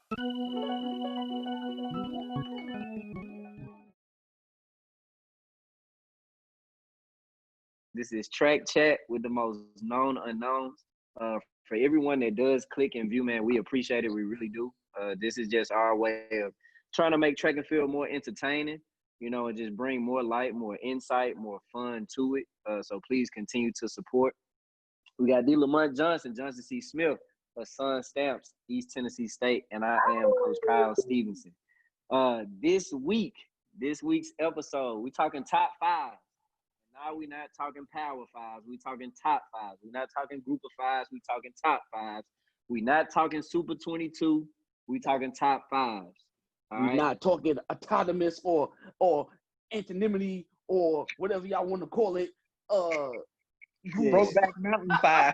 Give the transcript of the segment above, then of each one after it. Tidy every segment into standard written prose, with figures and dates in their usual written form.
This is Track Chat with the most known unknowns. For everyone that does click and view, man, we appreciate it. We really do. This is just our way of trying to make track and field more entertaining, and just bring more light, more insight, more fun to it. So please continue to support. We got D. Lamont Johnson, Johnson C. Smith, Son Stamps, East Tennessee State, and I am Coach Kyle Stevenson. This week's episode, we talking top five. Now we're not talking power fives. We're talking top fives. We're not talking group of fives. We're talking top fives. We're not talking Super 22. We're talking top fives. We're not talking autonomous or anonymity or whatever y'all want to call it. Brokeback Mountain 5.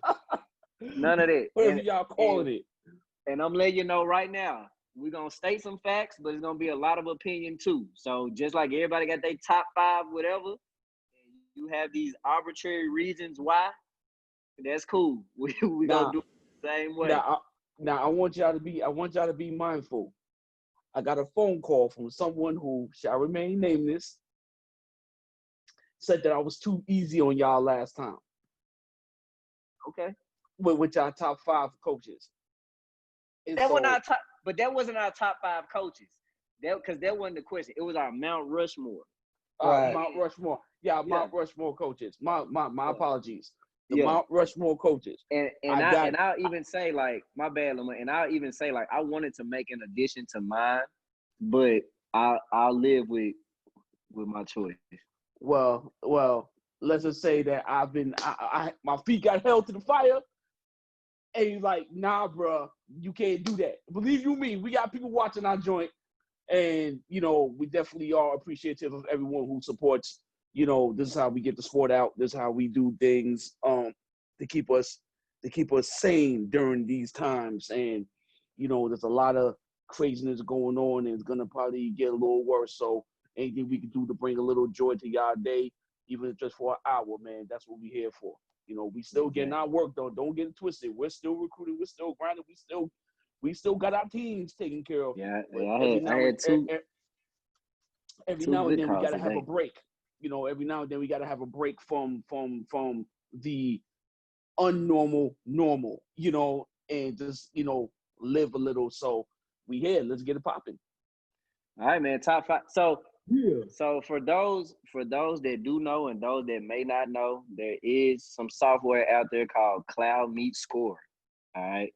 None of that. Whatever y'all calling it. And I'm letting you know right now, we're going to state some facts, but it's going to be a lot of opinion too. So just like everybody got their top five, whatever, you have these arbitrary reasons why, that's cool. We gonna do it the same way. Now I want y'all to be mindful. I got a phone call from someone who shall remain nameless, said that I was too easy on y'all last time. Okay. With y'all top five coaches. But that wasn't our top five coaches. Because that wasn't the question. It was our Mount Rushmore. Right. Mount Rushmore. Mount Rushmore coaches. My apologies. Mount Rushmore coaches. And I'll even say, like, my bad, Lamar, and I'll even say, like, I wanted to make an addition to mine, but I'll live with my choice. Well, let's just say that my feet got held to the fire, and he's like, nah, bro, you can't do that. Believe you me, we got people watching our joint. And, we definitely are appreciative of everyone who supports, this is how we get the sport out. This is how we do things to keep us sane during these times. And, there's a lot of craziness going on, and it's going to probably get a little worse. So anything we can do to bring a little joy to y'all day, even if just for an hour, man, that's what we're here for. We still getting our work done. Don't get it twisted. We're still recruiting. We're still grinding. We still got our teams taken care of. Yeah, I had two. Every now and then we gotta have a break. Every now and then we gotta have a break from the unnormal normal. And just live a little. So we here. Let's get it popping. All right, man. Top five. So for those that do know and those that may not know, there is some software out there called Cloud Meet Score. All right.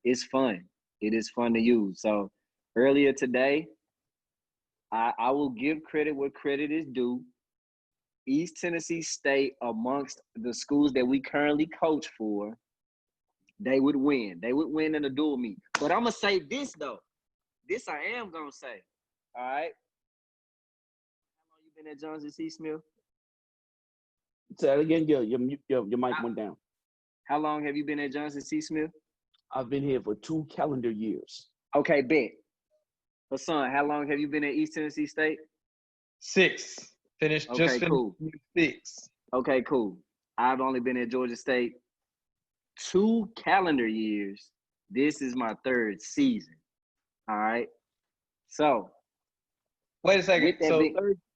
It's fun. It is fun to use. So earlier today, I will give credit where credit is due. East Tennessee State, amongst the schools that we currently coach for, they would win. They would win in a dual meet. But I'm going to say this, though. This I am going to say. All right? How long you been at Johnson C. Smith? Say that again. Your mic went down. How long have you been at Johnson C. Smith? I've been here for 2 calendar years. Okay, bet. Hassan, how long have you been at East Tennessee State? 6. Finished 6. Okay, cool. I've only been at Georgia State 2 calendar years. This is my 3rd season. All right. So wait a second. So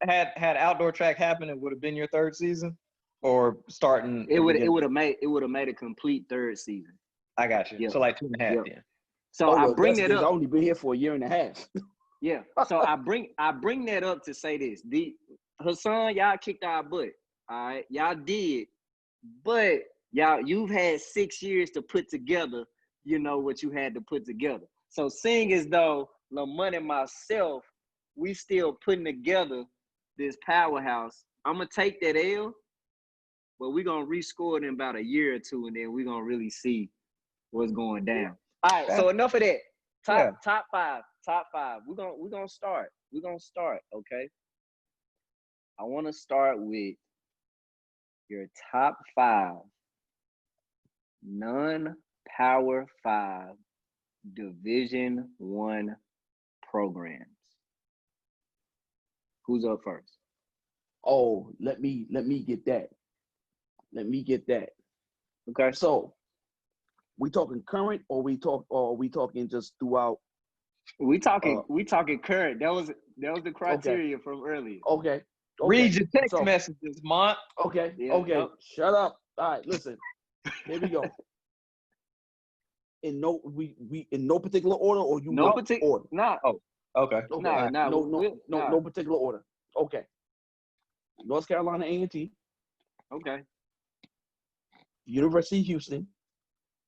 had outdoor track happened, it would have been your 3rd season, or starting? It would have made a complete 3rd season. I got you. Yep. So like 2.5 then. So I bring that up. I've only been here for a year and a half. Yeah. So I bring that up to say this. Hassan, y'all kicked our butt. All right. Y'all did. But you've had 6 years to put together, what you had to put together. So seeing as though Lamont and myself, we still putting together this powerhouse, I'm going to take that L, but we're going to rescore it in about a year or two, and then we're going to really see what's going down. All right, so enough of that. Top five. We're gonna start. Okay. I want to start with your top 5 non-Power 5 Division I programs. Who's up first? Oh, let me get that. Okay. So, we talking current, or we talking just throughout We talking current. That was the criteria from earlier. Okay. Read your text messages, Mont. Okay. Yeah, okay. yep. Shut up. All right. Listen. Here we go. In no particular order, or you No want particular order. Nah. Oh, okay. Nah, No particular order. Okay. North Carolina A&T. Okay. University of Houston.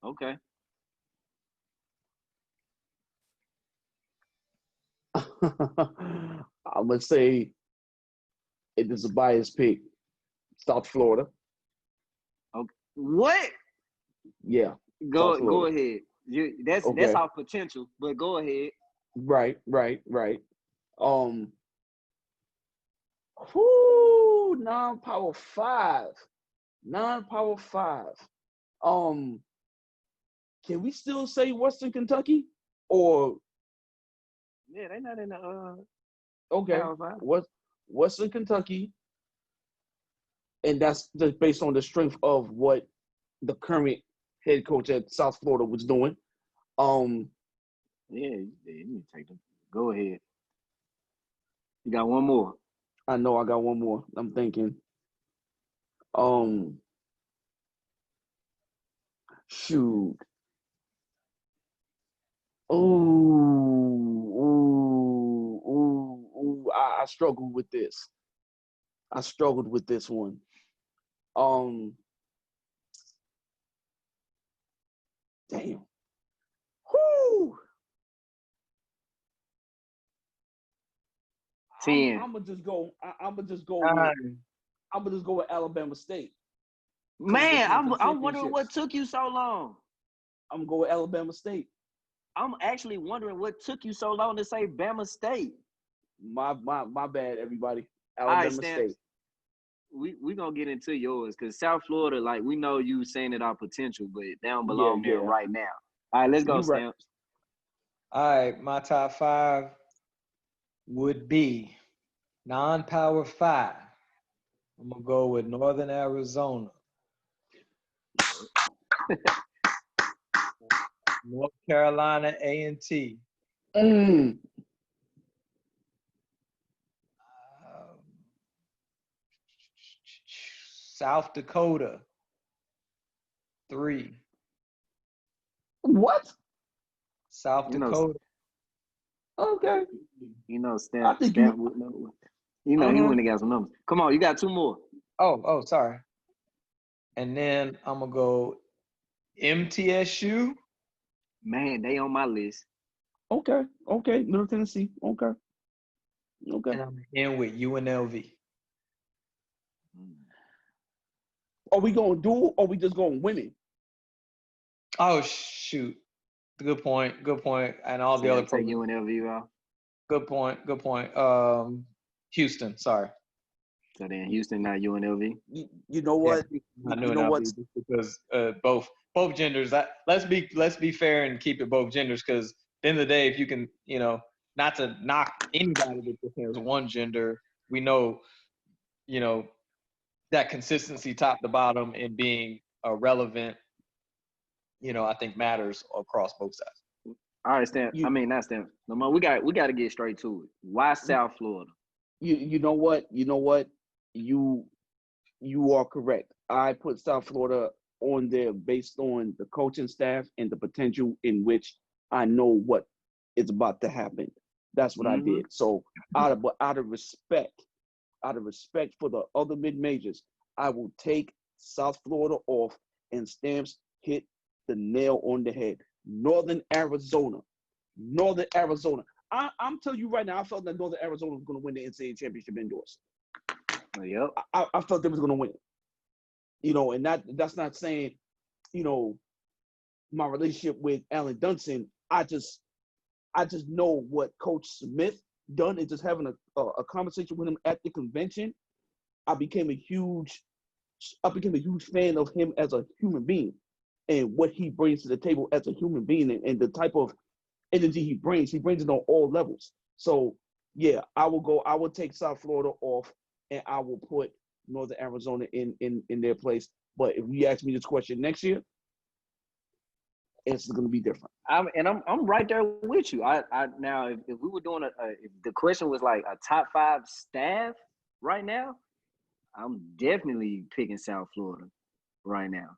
Okay. I'm gonna say it is a biased pick. South Florida. Okay. What? Yeah. Go ahead. That's our potential, but go ahead. Right. Non-power five. Can we still say Western Kentucky? Or Yeah, they not in the okay. Power Five. Western Kentucky. And that's just based on the strength of what the current head coach at South Florida was doing. Yeah, you need to take them. Go ahead. You got one more. I know I got one more. I'm thinking. Shoot. I struggled with this. I struggled with this one. Damn. Whoo. 10. I'm gonna just go. I'm gonna just go with Alabama State. Man, I'm wondering what took you so long. I'm gonna go with Alabama State. I'm actually wondering what took you so long to say Bama State. My bad, everybody. Alabama State. We gonna get into yours because South Florida, like we know you saying it our potential, but they don't belong there right now. All right, let's go, Stamps. All right, my top 5 would be non-power 5. I'm gonna go with Northern Arizona, North Carolina A&T, South Dakota 3. What? South Dakota. Okay. You know, Stamp would know. He Uh-huh. wouldn't have got some numbers. Come on, you got 2 more. Oh, sorry. And then I'm gonna go MTSU. Man, they on my list. Okay. Middle Tennessee. Okay. And I'm gonna end with UNLV. Are we gonna do or are we just gonna win it? Oh shoot. Good point. And all the other take UNLV off. Good point. Houston, sorry. So then Houston, not UNLV. You know what? Yeah, you know what? Because both genders. Let's be fair and keep it both genders. Because at the end of the day, if you can, not to knock anybody that there's one gender, we know, that consistency top to bottom and being relevant, I think matters across both sides. All right, Stamp. Not Stamp. No more. We got to get straight to it. Why South Florida? You know what? You are correct. I put South Florida on there based on the coaching staff and the potential in which I know what is about to happen. That's what I did. So out of respect for the other mid majors, I will take South Florida off, and Stamps hit the nail on the head. Northern Arizona. I'm telling you right now, I felt that Northern Arizona was going to win the NCAA championship indoors. Yep. I felt they was going to win it. And that's not saying, my relationship with Alan Dunson. I just know what Coach Smith done, and just having a conversation with him at the convention, I became a huge fan of him as a human being and what he brings to the table as a human being, and the type of energy he brings it on all levels. So yeah, I will take South Florida off, and I will put Northern Arizona in their place. But if you ask me this question next year, it's going to be different. I'm right there with you. I now if we were doing if the question was like a top 5 staff right now, I'm definitely picking South Florida right now.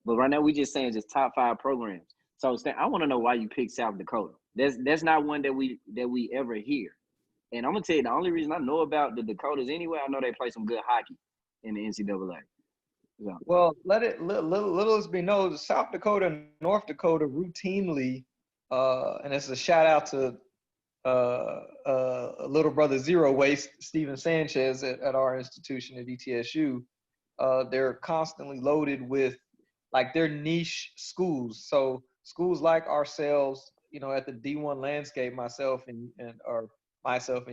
But right now we just saying just top 5 programs. So Stan, I want to know why you picked South Dakota. That's not one that we ever hear. And I'm gonna tell you the only reason I know about the Dakotas anyway, I know they play some good hockey in the NCAA. So. Well, let us be known, South Dakota and North Dakota routinely, and it's a shout out to little brother Zero Waste, Steven Sanchez at our institution at ETSU. They're constantly loaded with like their niche schools. So schools like ourselves, you know, at the D1 landscape, myself and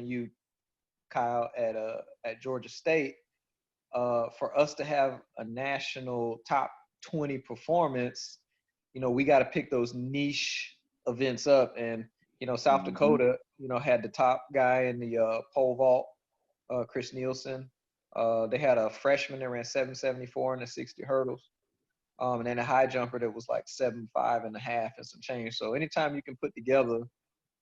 you, Kyle, at Georgia State. For us to have a national top 20 performance, you know, we got to pick those niche events up. And, you know, South Dakota, you know, had the top guy in the pole vault, Chris Nielsen. They had a freshman that ran 7.74 in the 60 hurdles. And then a high jumper that was like 7.5 and a half and some change. So anytime you can put together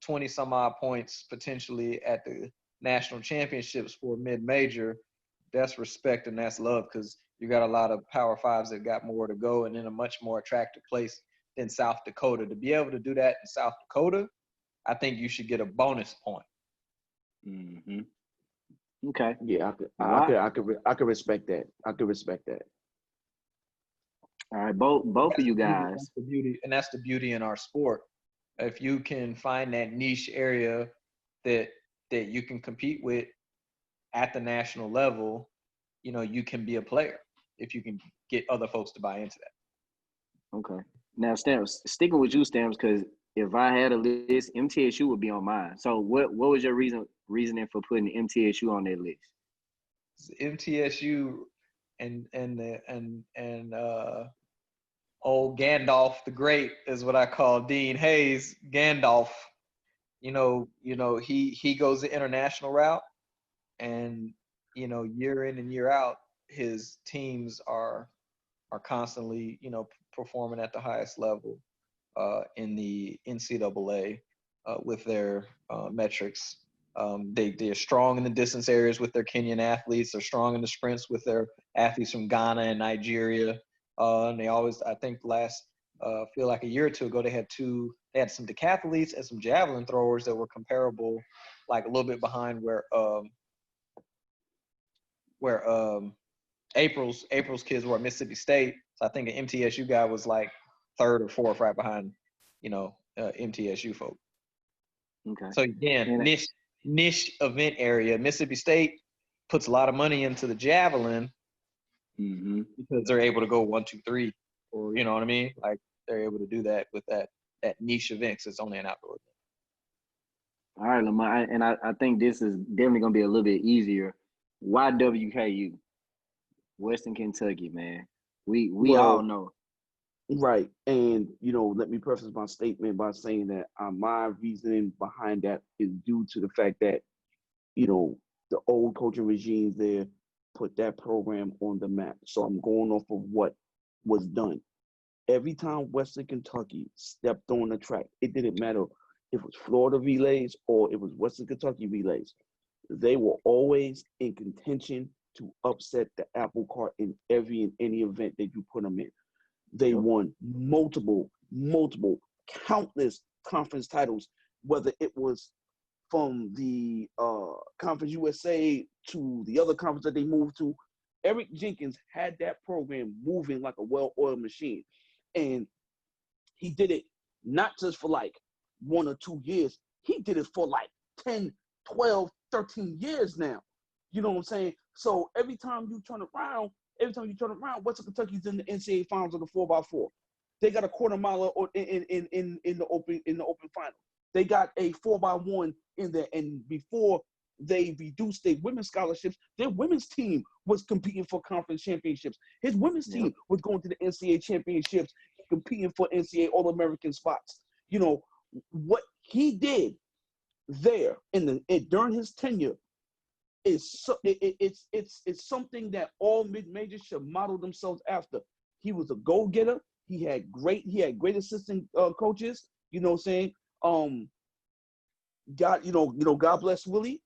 20 some odd points potentially at the national championships for mid-major, that's respect and that's love, because you got a lot of Power Fives that got more to go and in a much more attractive place than South Dakota. To be able to do that in South Dakota, I think you should get a bonus point. Mm-hmm. Okay. Yeah, I could respect that. I could respect that. All right, both of you guys. That's the beauty in our sport. If you can find that niche area that you can compete with at the national level, you know, you can be a player if you can get other folks to buy into that. Okay. Now, Stamps, sticking with you, Stamps, because if I had a list, MTSU would be on mine. So what was your reasoning for putting MTSU on that list? MTSU and old Gandalf the Great is what I call Dean Hayes. Gandalf, you know, he goes the international route. And, you know, year in and year out, his teams are constantly, you know, performing at the highest level in the NCAA with their metrics. They are strong in the distance areas with their Kenyan athletes. They're strong in the sprints with their athletes from Ghana and Nigeria. And they always, I think feel like a year or two ago, they had some decathletes and some javelin throwers that were comparable, like a little bit behind where April's kids were at Mississippi State. So I think an MTSU guy was like third or fourth right behind, you know, MTSU folk. Okay. So again, niche event area. Mississippi State puts a lot of money into the javelin because they're able to go 1, 2, 3, or you know what I mean? Like they're able to do that with that niche event because it's only an outdoor event. All right, Lamar, and I think this is definitely gonna be a little bit easier. Why WKU? Western Kentucky, man. We all know. Right. And, you know, let me preface my statement by saying that my reasoning behind that is due to the fact that, you know, the old coaching regimes there put that program on the map. So I'm going off of what was done. Every time Western Kentucky stepped on the track, it didn't matter if it was Florida relays or it was Western Kentucky relays. They were always in contention to upset the apple cart in any event that you put them in. They won multiple, countless conference titles, whether it was from the Conference USA to the other conference that they moved to. Eric Jenkins had that program moving like a well-oiled machine. And he did it not just for like 1 or 2 years. He did it for like 10, 12, 13 years now. You know what I'm saying? So every time you turn around, Western Kentucky's in the NCAA finals of the 4x4. They got a quarter mile in the open final. They got a 4x1 in there. And before they reduced their women's scholarships, their women's team was competing for conference championships. His women's team was going to the NCAA championships, competing for NCAA All-American spots. You know, what he did there during his tenure it's something that all mid-majors should model themselves after. He was a go-getter. He had great assistant coaches. You know what I'm saying? God bless Willie.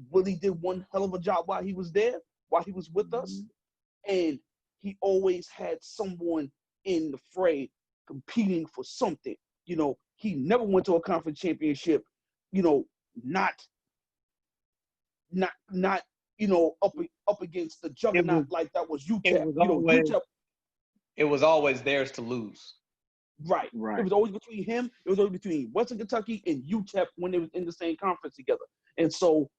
Willie did one hell of a job while he was there, while he was with us, and he always had someone in the fray competing for something. You know, he never went to a conference championship. You know, not up against the juggernaut like that was UTEP. UTEP. It was always theirs to lose. Right. It was always between him. It was always between Western Kentucky and UTEP when they was in the same conference together. And so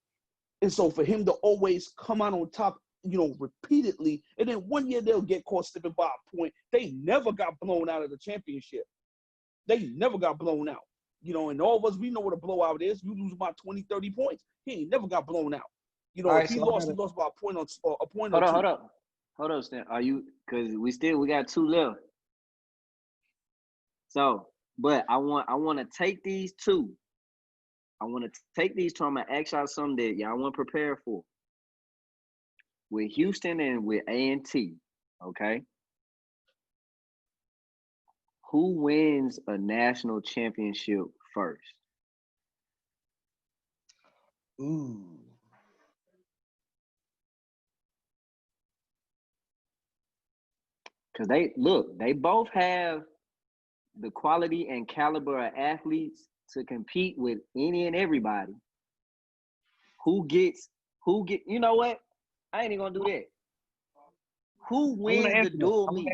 for him to always come out on top, repeatedly, and then one year they'll get caught slipping by a point. They never got blown out of the championship. They never got blown out. And all of us, we know what a blowout is. You lose about 20, 30 points. He ain't never got blown out. If he lost by a point or a point or two. Hold up, Stan. Are you? Because we got 2 left. So, but I want to take these 2. I want to take these 2. I'm gonna ask y'all something that y'all want to prepare for. With Houston and with A&T, okay? Who wins a national championship first? Ooh. Because they both have the quality and caliber of athletes to compete with any and everybody. You know what? I ain't even gonna do that. Who wins the dual meet?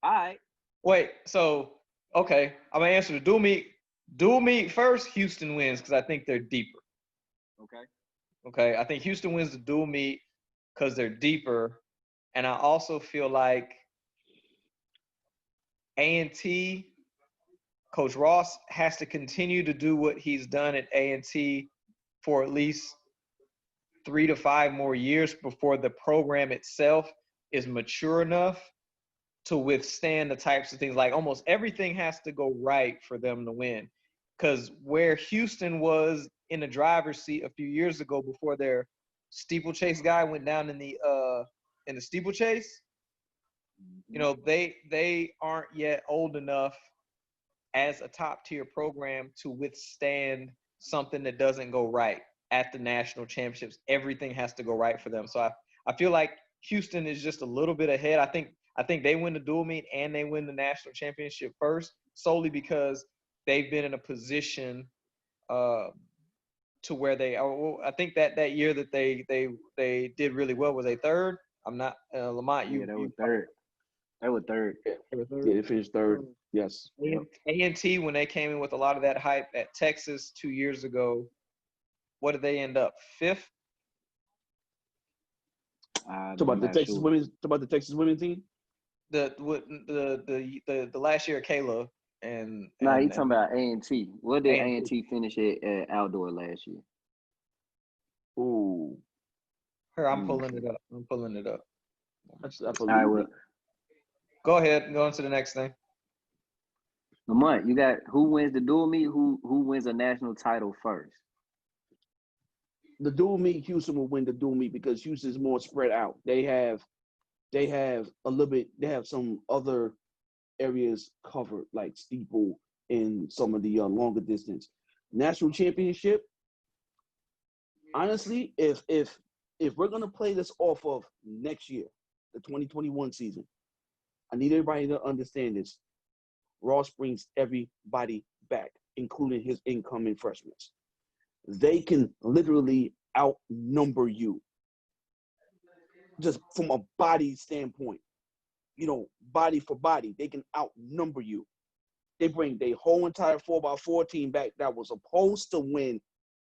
All right. Wait, so okay, I'm gonna answer the dual meet. Dual meet first, Houston wins because I think they're deeper. Okay, I think Houston wins the dual meet because they're deeper, and I also feel like A&T, Coach Ross has to continue to do what he's done at A&T for at least 3 to 5 more years before the program itself is mature enough to withstand the types of things. Like almost everything has to go right for them to win. Because where Houston was in the driver's seat a few years ago before their steeplechase guy went down in the steeplechase, they aren't yet old enough as a top tier program to withstand something that doesn't go right at the national championships. Everything has to go right for them. So I feel like Houston is just a little bit ahead. I think they win the dual meet and they win the national championship first, solely because they've been in a position to where they are. Well, I think that year that they did really well, was they third? I'm not Lamont. They were third. They were third. Yeah, they finished third. Yes. A&T, when they came in with a lot of that hype at Texas 2 years ago, what did they end up? 5th? Talk about the Texas women's team. The last year, Kayla and. Nah, he talking about A&T. What did A&T finish at outdoor last year? Ooh. I'm pulling it up. All right, well. Go ahead. Go on to the next thing. Lamont, you got who wins the dual meet? Who wins a national title first? The dual meet, Houston will win the dual meet because Houston's more spread out. They have some other areas covered, like steeple and some of the longer distance. National championship, honestly, if we're gonna play this off of next year, the 2021 season, I need everybody to understand this. Ross brings everybody back, including his incoming freshmen. They can literally outnumber you just from a body standpoint. Body for body, they can outnumber you. They bring their whole entire 4x4 team back that was supposed to win,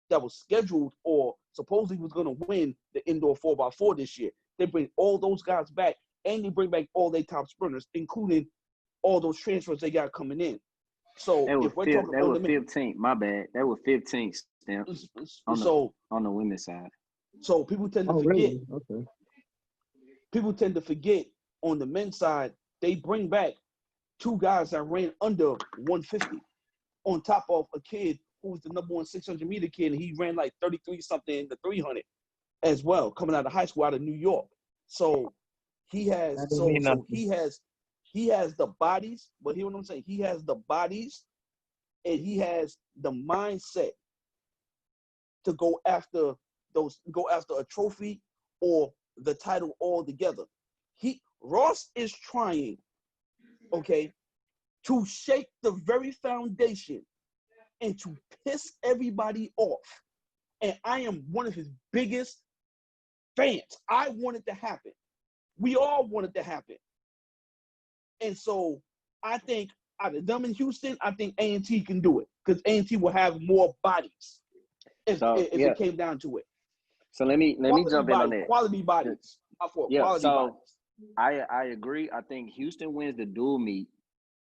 that was scheduled or supposedly was going to win the indoor 4x4 this year. They bring all those guys back, and they bring back all their top sprinters, including all those transfers they got coming in. So if we're talking about 15th, my bad. That was 15th, Stamp, on the women's side. So people tend to forget. Really? Okay. People tend to forget on the men's side, they bring back 2 guys that ran under 150 on top of a kid who was the number 1 600-meter kid, and he ran like 33-something in the 300 as well, coming out of high school out of New York. So he has he has the bodies, but hear what I'm saying? He has the bodies and he has the mindset to go after a trophy or the title altogether. Ross is trying, okay, to shake the very foundation and to piss everybody off. And I am one of his biggest fans. I want it to happen. We all want it to happen. And so I think out of them in Houston, I think A&T can do it because A&T will have more bodies if it came down to it. So let me jump in on that. Quality bodies. My fault. Yeah, Quality so bodies. I agree. I think Houston wins the dual meet.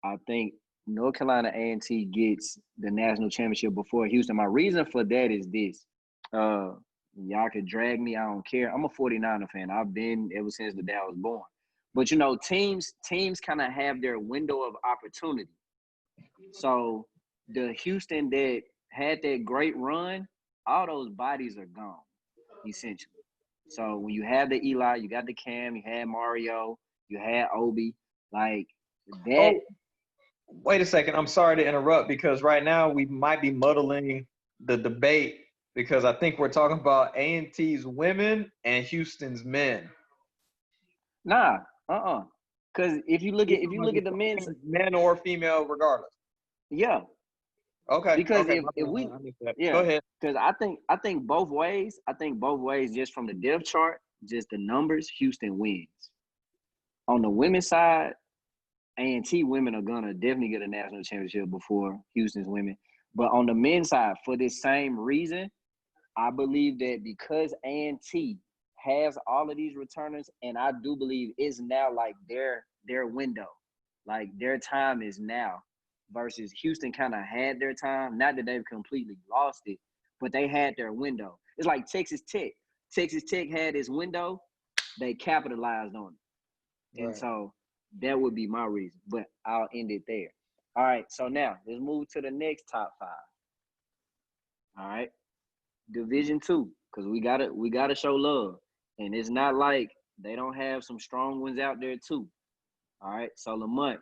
I think North Carolina A&T gets the national championship before Houston. My reason for that is this. Y'all could drag me. I don't care. I'm a 49er fan. I've been ever since the day I was born. But, you know, teams kind of have their window of opportunity. So the Houston that had that great run, all those bodies are gone, essentially. So when you have the Eli, you got the Cam, you had Mario, you had Obi, like that. Oh, wait a second. I'm sorry to interrupt because right now we might be muddling the debate because I think we're talking about A&T's women and Houston's men. Nah, because if you look at the men's, men or female, regardless. Yeah. Okay. Because okay. if we, Go ahead. Because I think both ways. Just from the depth chart, just the numbers, Houston wins. On the women's side, A&T women are gonna definitely get a national championship before Houston's women. But on the men's side, for this same reason, I believe that because A&T has all of these returners, and I do believe it's now like their window, like their time is now. Versus Houston kind of had their time. Not that they've completely lost it, but they had their window. It's like Texas Tech. Texas Tech had its window. They capitalized on it. And so that would be my reason. But I'll end it there. All right. So now let's move to the next top 5. All right. Division 2. Because we gotta show love. And it's not like they don't have some strong ones out there too. All right. So Lamont,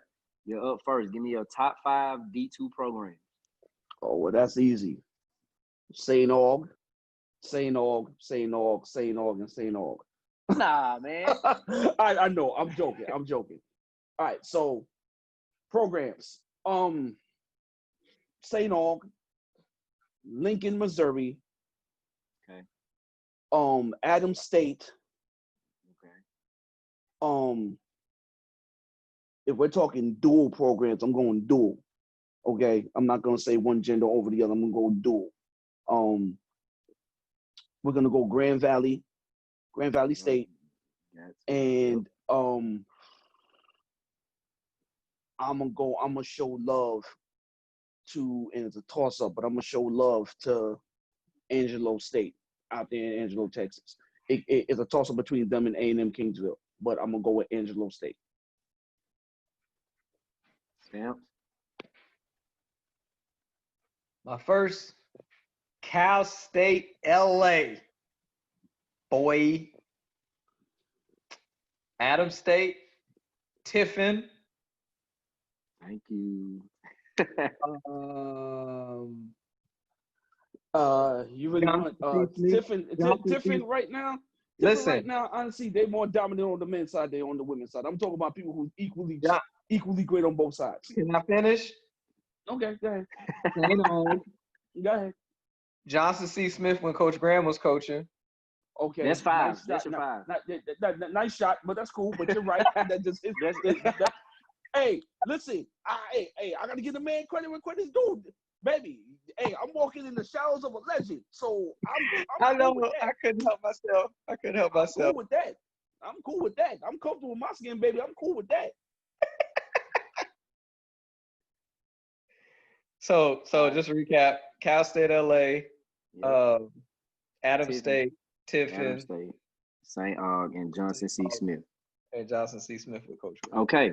you're up first. Give me your top 5 D2 programs. Oh, well, that's easy. St. Aug, and St. Aug. Nah, man. I know. I'm joking. All right. So programs. St. Aug, Lincoln, Missouri. Okay. Adams State. Okay. If we're talking dual programs, I'm going dual. Okay, I'm not gonna say one gender over the other. I'm gonna go dual. We're gonna go Grand Valley State, and I'm gonna show love to, and it's a toss up, but I'm gonna show love to Angelo State out there in Angelo, Texas. It's a toss up between them and A&M Kingsville, but I'm gonna go with Angelo State. Stamp. My first, Cal State, LA. Boy. Adams State, Tiffin. Thank you. You really want Tiffin right now? Listen, right now, honestly, they're more dominant on the men's side than on the women's side. I'm talking about people who equally great on both sides. Can I finish? Okay, go ahead. Go ahead. Johnson C. Smith when Coach Graham was coaching. Okay, that's 5. Nice that's your 5. Nice shot, but that's cool. But you're right. Hey, listen. I gotta give the man credit where credit's due, baby. Hey, I'm walking in the shadows of a legend, so I know. Cool I couldn't help myself. I'm cool with that. I'm comfortable with my skin, baby. I'm cool with that. So just to recap: Cal State, LA, Adams State, Tiffin, St. Aug, and Johnson C. Smith. And Johnson C. Smith with Coach Graham. Okay,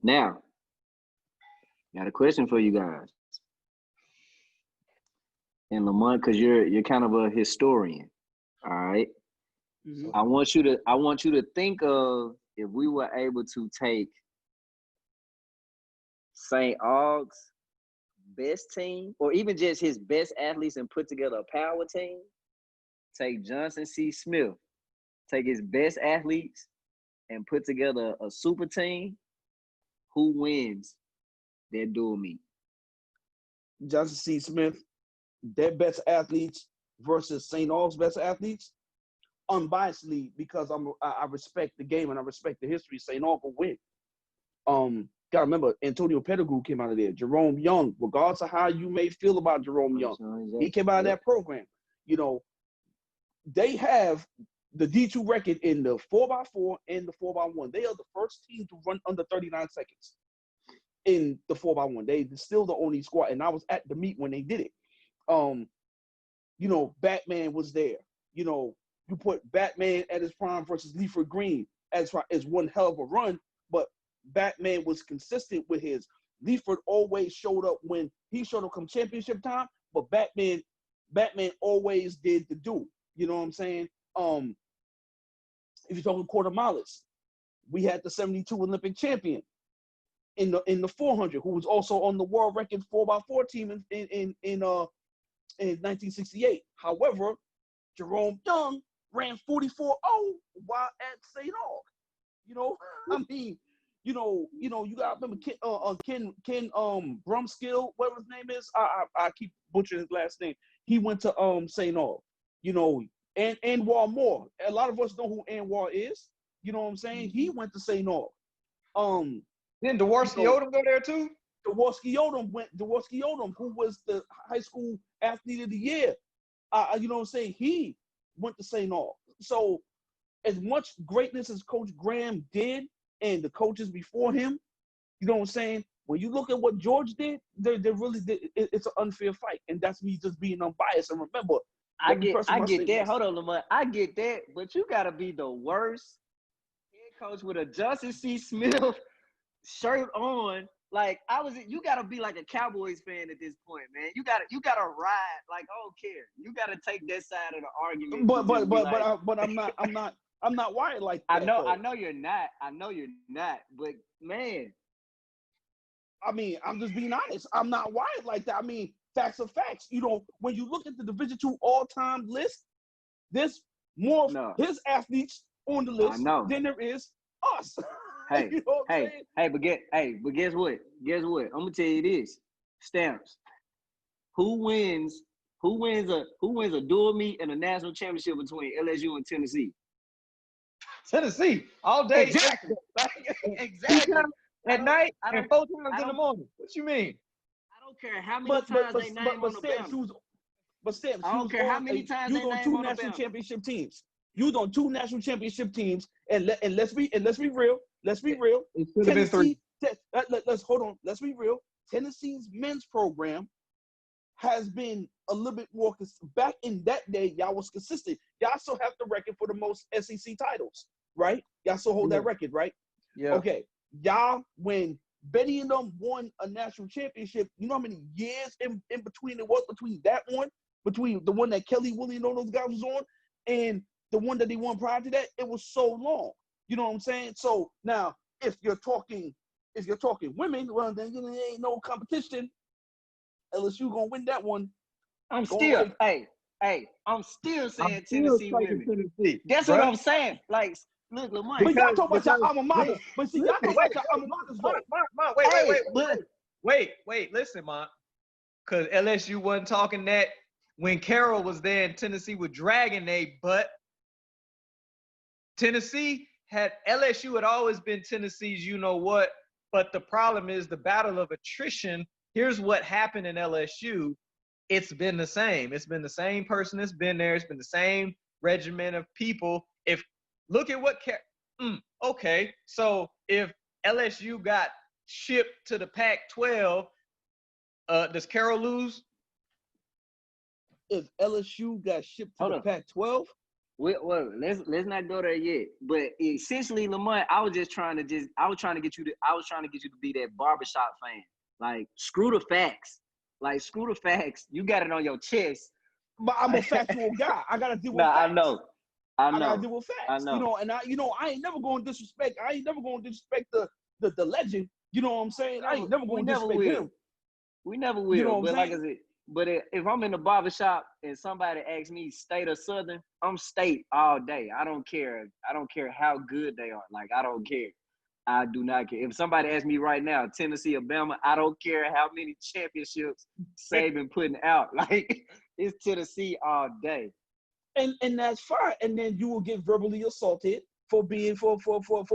now got a question for you guys. And Lamont, because you're kind of a historian, all right? Mm-hmm. I want you to think of if we were able to take St. Aug's best team, or even just his best athletes, and put together a power team, take Johnson C. Smith, take his best athletes, and put together a super team, who wins that dual meet? Johnson C. Smith, their best athletes versus St. Aug's best athletes, unbiasedly, because I respect the game and I respect the history, St. Aug will win. Gotta remember, Antonio Pettigrew came out of there. Jerome Young, regardless of how you may feel about Jerome Young, he came out of that program. You know, they have the D2 record in the 4x4 and the 4x1. They are the first team to run under 39 seconds in the 4x1. They still the only squad, and I was at the meet when they did it. You know, Batman was there. You know, you put Batman at his prime versus Leaford Green as one hell of a run, but Batman was consistent with his. Leaford always showed up when he showed up come championship time, but Batman always did the do. You know what I'm saying? If you're talking quarter milers, we had the 72 Olympic champion in the 400, who was also on the world record 4x4 team in 1968. However, Jerome Young ran 44.0 while at St. Aug. You know, I mean, you gotta remember Ken Brumskill, whatever his name is. I keep butchering his last name. He went to St. Aug. You know, and Anwar Moore. A lot of us know who Anwar is. You know what I'm saying? He went to St. Aug. Didn't Dworsky Odom go there too? Dworsky Odom, who was the high school athlete of the year. You know what I'm saying? He went to St. Aug. So as much greatness as Coach Graham did and the coaches before him, you know what I'm saying? When you look at what George did, they really did. It's an unfair fight. And that's me just being unbiased. And remember, I get that. Hold on, Lamont. I get that, but you gotta be the worst head coach with a Johnson C. Smith shirt on. Like you gotta be like a Cowboys fan at this point, man. You gotta ride. Like, I don't care. You gotta take that side of the argument. But I'm not wired like that. I know you're not. But man, I mean, I'm just being honest. I'm not wired like that. I mean, facts are facts. You know, when you look at the Division II all-time list, there's more of his athletes on the list than there is us. Hey, you know but guess what? I'm gonna tell you this. Stamps. Who wins a dual meet and a national championship between LSU and Tennessee? Tennessee all day. Exactly. Exactly. At night and 4 times in the morning. What you mean? I don't care how many times they name on the banner. But Stamps, I don't care how many times they name on the national championship teams. You was on 2 national championship teams, and let's be real. Let's be real. It should have been 3. Let's hold on. Let's be real. Tennessee's men's program has been a little bit more. Back in that day, y'all was consistent. Y'all still have the record for the most SEC titles, right? Y'all still hold that record, right? Yeah. Okay. Y'all, when Betty and them won a national championship, you know how many years in between it was between that one, between the one that Kelly Willie and all those guys was on, and the one that they won prior to that? It was so long. You know what I'm saying? So now, if you're talking women, well, then there ain't no competition. LSU gonna win that one. I'm still saying Tennessee women. Tennessee, That's what I'm saying. Like, look, Lamont. But y'all talk about your alma mater. But see, y'all talk about your alma mater. Wait. Listen, man. Because LSU wasn't talking that when Carroll was there and Tennessee was dragging they butt. LSU had always been Tennessee's you know what, but the problem is the battle of attrition. Here's what happened in LSU. It's been the same. It's been the same person that's been there. It's been the same regimen of people. Look at what okay. So if LSU got shipped to the Pac-12, does Carroll lose? If LSU got shipped to the Pac-12? Well, let's not go there yet. But essentially, Lamont, I was trying to get you to be that barbershop fan. Like, screw the facts. You got it on your chest. But I'm a factual guy. I gotta deal with facts. I gotta deal with facts. I know. And I ain't never going to disrespect. I ain't never going to disrespect the legend You know what I'm saying? I ain't never We gonna never disrespect will. him. We never You will. know what But I'm like I saying? said, but if I'm in the barbershop and somebody asks me state or southern, I'm state all day. I don't care. I don't care how good they are. Like, I don't care. I do not care. If somebody asks me right now, Tennessee, Alabama, I don't care how many championships Saban putting out. Like, it's Tennessee all day. And that's fine. And then you will get verbally assaulted for being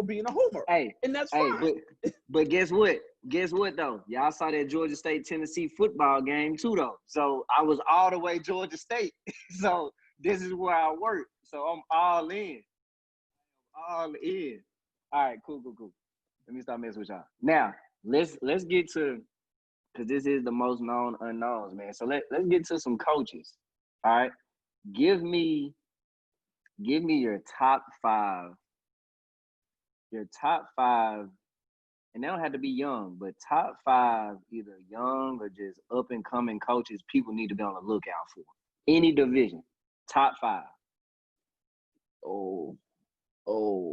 being a homer. Hey, And that's hey, fine. but guess what? Guess what though? Y'all saw that Georgia State Tennessee football game too though. So I was all the way Georgia State. So this is where I work. So I'm all in. All in. All right, cool. Let me stop messing with y'all. Now, let's get to, because this is the most known unknowns, man. So let's get to some coaches. All right. Give me your top five, and they don't have to be young, but top five either young or just up and coming coaches people need to be on the lookout for. Any division, top five.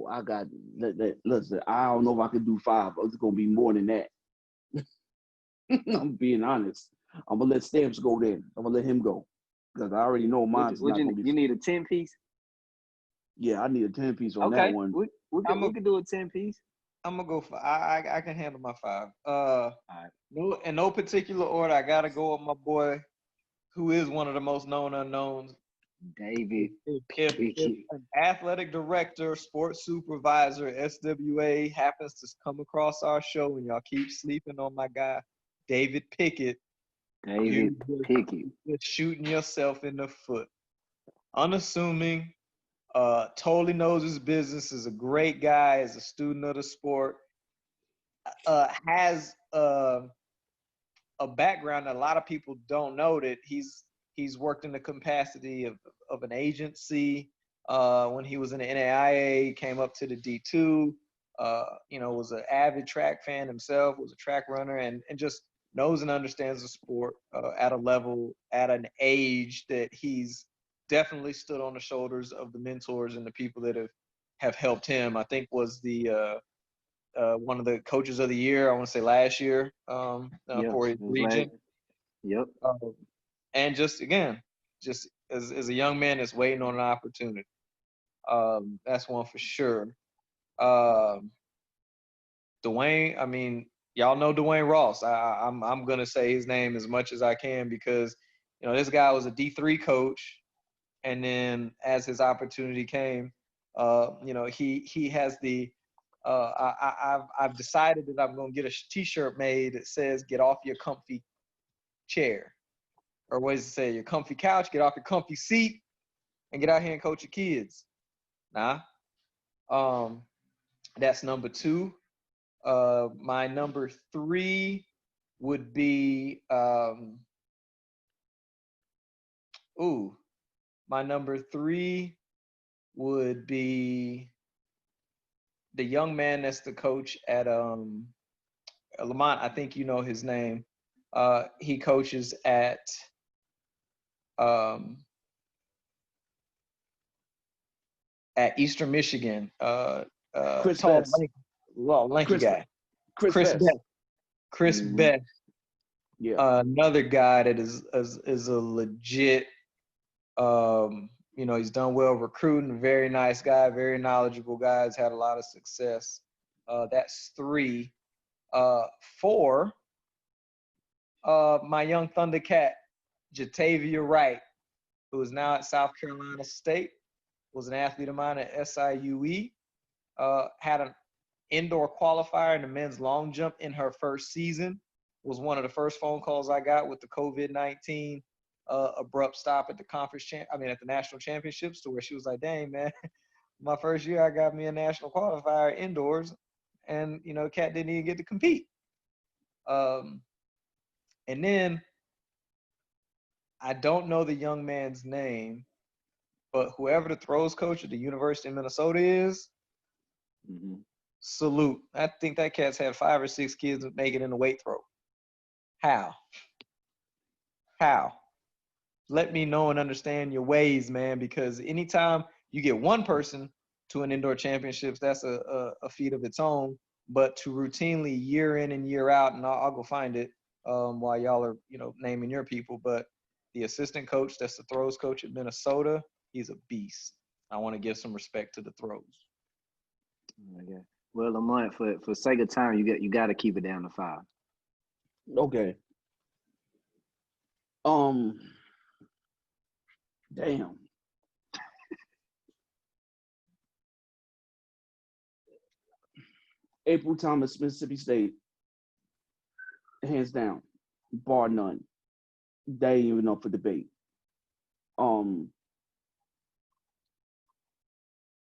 I got listen, I don't know if I could do 5, but it's gonna be more than that. I'm being honest. I'm gonna let Stamps go then. I'm gonna let him go. Because I already know mine's not gonna be. You need a 10-piece? Yeah, I need a 10-piece on Okay. that one. We can do a 10-piece. I'm gonna go for I can handle my 5. All right. No, in no particular order. I gotta go with my boy, who is one of the most known unknowns. David. If an athletic director, sports supervisor, SWA happens to come across our show and y'all keep sleeping on my guy, David Pickett. You're shooting yourself in the foot. Unassuming, totally knows his business, is a great guy, is a student of the sport, has a background that a lot of people don't know, that he's worked in the capacity of an agency. When he was in the NAIA, came up to the D2, was an avid track fan himself, was a track runner, and just knows and understands the sport at a level, at an age that he's definitely stood on the shoulders of the mentors and the people that have helped him. I think was the one of the coaches of the year, I want to say last year, for his region. Yep. And just as a young man that's waiting on an opportunity. That's one for sure. Dwayne, I mean, y'all know Dwayne Ross. I'm gonna say his name as much as I can because this guy was a D3 coach, and then as his opportunity came, he has the I've decided that I'm gonna get a T-shirt made that says "Get off your comfy chair," or what does it say? Your comfy couch, get off your comfy seat, and get out here and coach your kids. Nah. That's number 2. My number 3 would be my number 3 would be the young man that's the coach at Lamont. I think you know his name. He coaches at Eastern Michigan. Chris tall, Best. lanky guy. Chris Best. Chris Best. Yeah. Another guy that is a legit. He's done well recruiting. Very nice guy. Very knowledgeable guy. Has had a lot of success. That's 3. 4. My young Thundercat, Jatavia Wright, who is now at South Carolina State, was an athlete of mine at SIUE. Had an indoor qualifier in the men's long jump in her first season. Was one of the first phone calls I got with the COVID-19 abrupt stop at the national championships, to where she was like, "Dang, man, my first year I got me a national qualifier indoors, and Cat didn't even get to compete." And then I don't know the young man's name, but whoever the throws coach at the University of Minnesota is, salute. I think that cat's had 5 or 6 kids make it in the weight throw. How? Let me know and understand your ways, man, because anytime you get one person to an indoor championships, that's a feat of its own. but to routinely year in and year out, and I'll go find it while y'all are, naming your people, but the assistant coach, that's the throws coach at Minnesota, he's a beast. I want to give some respect to the throws. Okay. Well, Lamont, for sake of time, you got to keep it down to 5. Okay. Damn. April Thomas, Mississippi State, hands down, bar none. They ain't even up for debate. I'm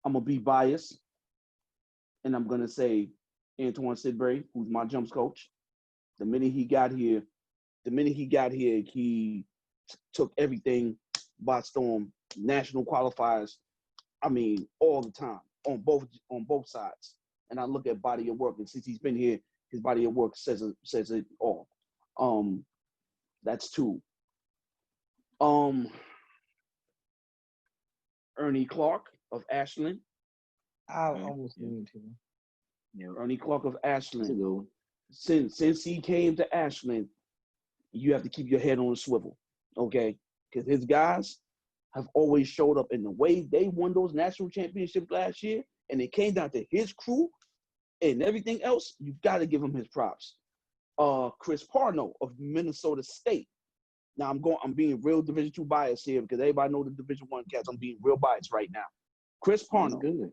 gonna be biased, and I'm gonna say Antoine Sidbury, who's my jumps coach. The minute he got here, he took everything by storm. National qualifiers, I mean, all the time on both sides. And I look at body of work, and since he's been here, his body of work says it all. That's 2. Ernie Clark of Ashland. I almost leaned to him. Yeah, Ernie Clark of Ashland. Go. Since he came to Ashland, you have to keep your head on a swivel, okay? Because his guys have always showed up in the way they won those national championships last year, and it came down to his crew and everything else. You got to give him his props. Chris Parno of Minnesota State. Now I'm being real Division II biased here because everybody know the Division I cats. I'm being real biased right now. Chris Parno. Good.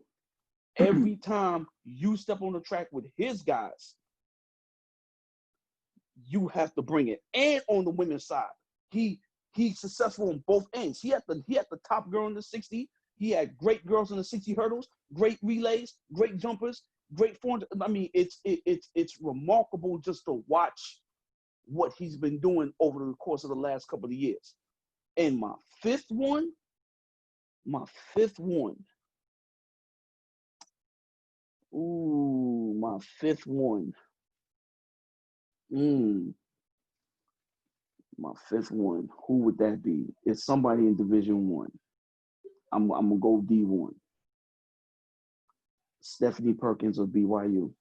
Every time you step on the track with his guys, you have to bring it. And on the women's side, he's successful on both ends. He had the top girl in the 60. He had great girls in the 60 hurdles, great relays, great jumpers, great 400. I mean, it's remarkable just to watch what he's been doing over the course of the last couple of years. And my fifth one. Ooh, my fifth one. My fifth one. Who would that be? It's somebody in Division I. I'm gonna go D1. Stephanie Perkins of BYU.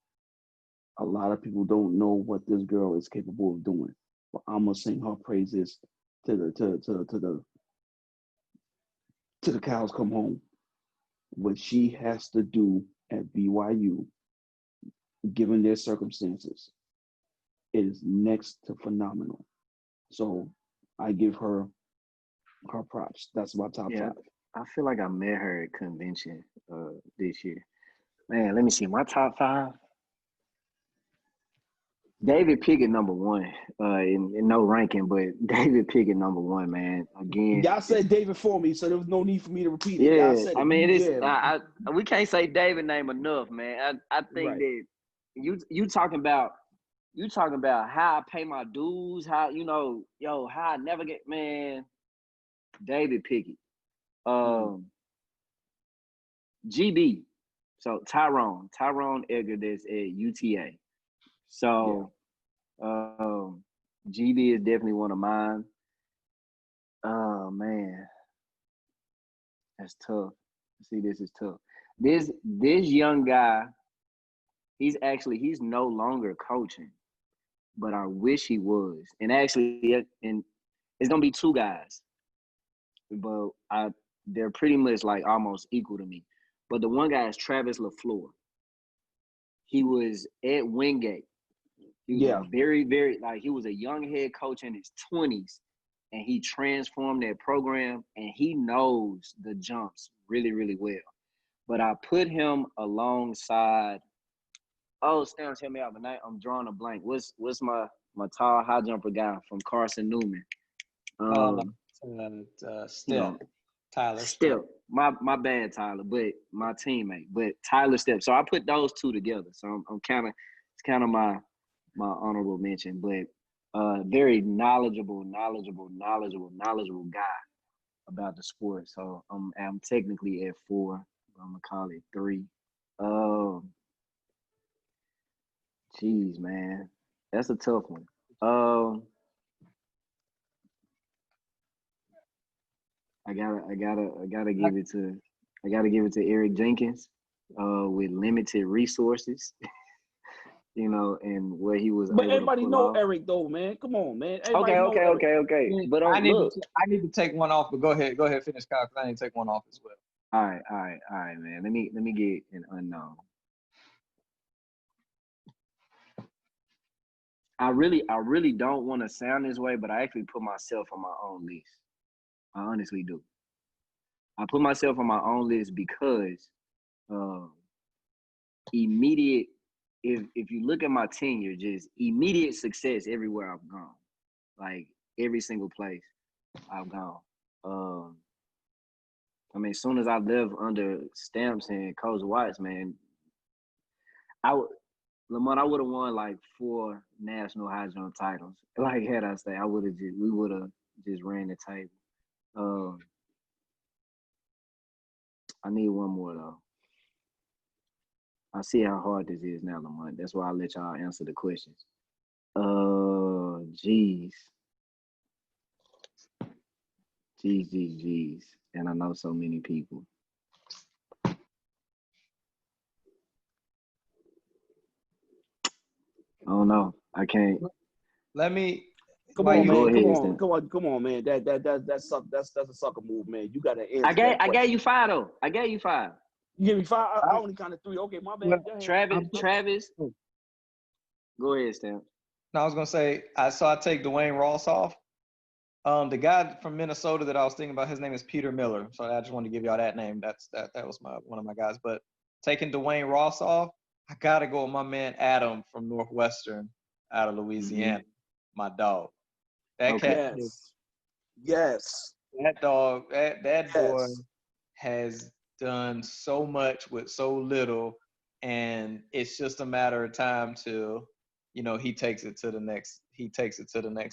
A lot of people don't know what this girl is capable of doing, but I'm gonna sing her praises to the cows come home. What she has to do at BYU, given their circumstances, is next to phenomenal. So I give her props. That's my top 5. I feel like I met her at convention this year. Man, let me see. My top 5. David Pickett number 1. In no ranking, but David Pickett number 1, man. Again, y'all said David for me, so there was no need for me to repeat it. Yeah, Y'all said I mean, it. we can't say David name enough, man. I think Right. that you talking about how I pay my dues, how how I navigate, man. David Pickett, GB, so Tyrone Edgar, that's at UTA. So, GB is definitely one of mine. Oh man, that's tough. See, this is tough. This young guy, he's no longer coaching, but I wish he was. And actually, and it's gonna be 2 guys, but they're pretty much like almost equal to me. But the one guy is Travis LaFleur. He was at Wingate. He was very, very, he was a young head coach in his 20s, and he transformed that program, and he knows the jumps really, really well. But I put him alongside. Oh, Stamps, help me out, but I'm drawing a blank. What's my tall high jumper guy from Carson Newman? Step. Tyler Step. My bad, Tyler, but my teammate, but Tyler Step. So I put those 2 together. So I'm it's kind of my honorable mention, but very knowledgeable guy about the sport. So I'm technically at 4. But I'm gonna call it 3. Jeez, man, that's a tough one. I gotta give it to Eric Jenkins with limited resources. you know, and what he was But able to everybody pull know off. Eric though, man. Come on, man. Everybody know Eric. Okay. Yeah, But look, I need to take one off, but go ahead, finish, Kyle, 'cause I need to take one off as well. all right, man. Let me get an unknown. I really don't want to sound this way, but I actually put myself on my own list. I honestly do. I put myself on my own list because immediate. If you look at my tenure, just immediate success everywhere I've gone, like every single place I've gone. I mean, as soon as I left under Stamps and Coach Watts, man, Lamont, I would have won like 4 national high jump titles. Like had I stayed, we would have just ran the table. I need one more though. I see how hard this is now, Lamont. That's why I let y'all answer the questions. Jeez. Jeez. And I know so many people. I don't know. I can't. Let me. Come Why on, you- man. Go ahead, Come on, man. That's a sucker move, man. You gotta answer. I gave you 5 though. I gave you 5. You give me 5. I only counted 3. Okay, my bad. Go ahead. Travis. Go ahead, Stamp. No, I was gonna say I take Dwayne Ross off. The guy from Minnesota that I was thinking about, his name is Peter Miller. So I just wanted to give y'all that name. That was one of my guys. But taking Dwayne Ross off, I gotta go with my man Adam from Northwestern out of Louisiana. My dog. That cat. Yes. That dog. That boy Yes. has done so much with so little, and it's just a matter of time till, he takes it to the next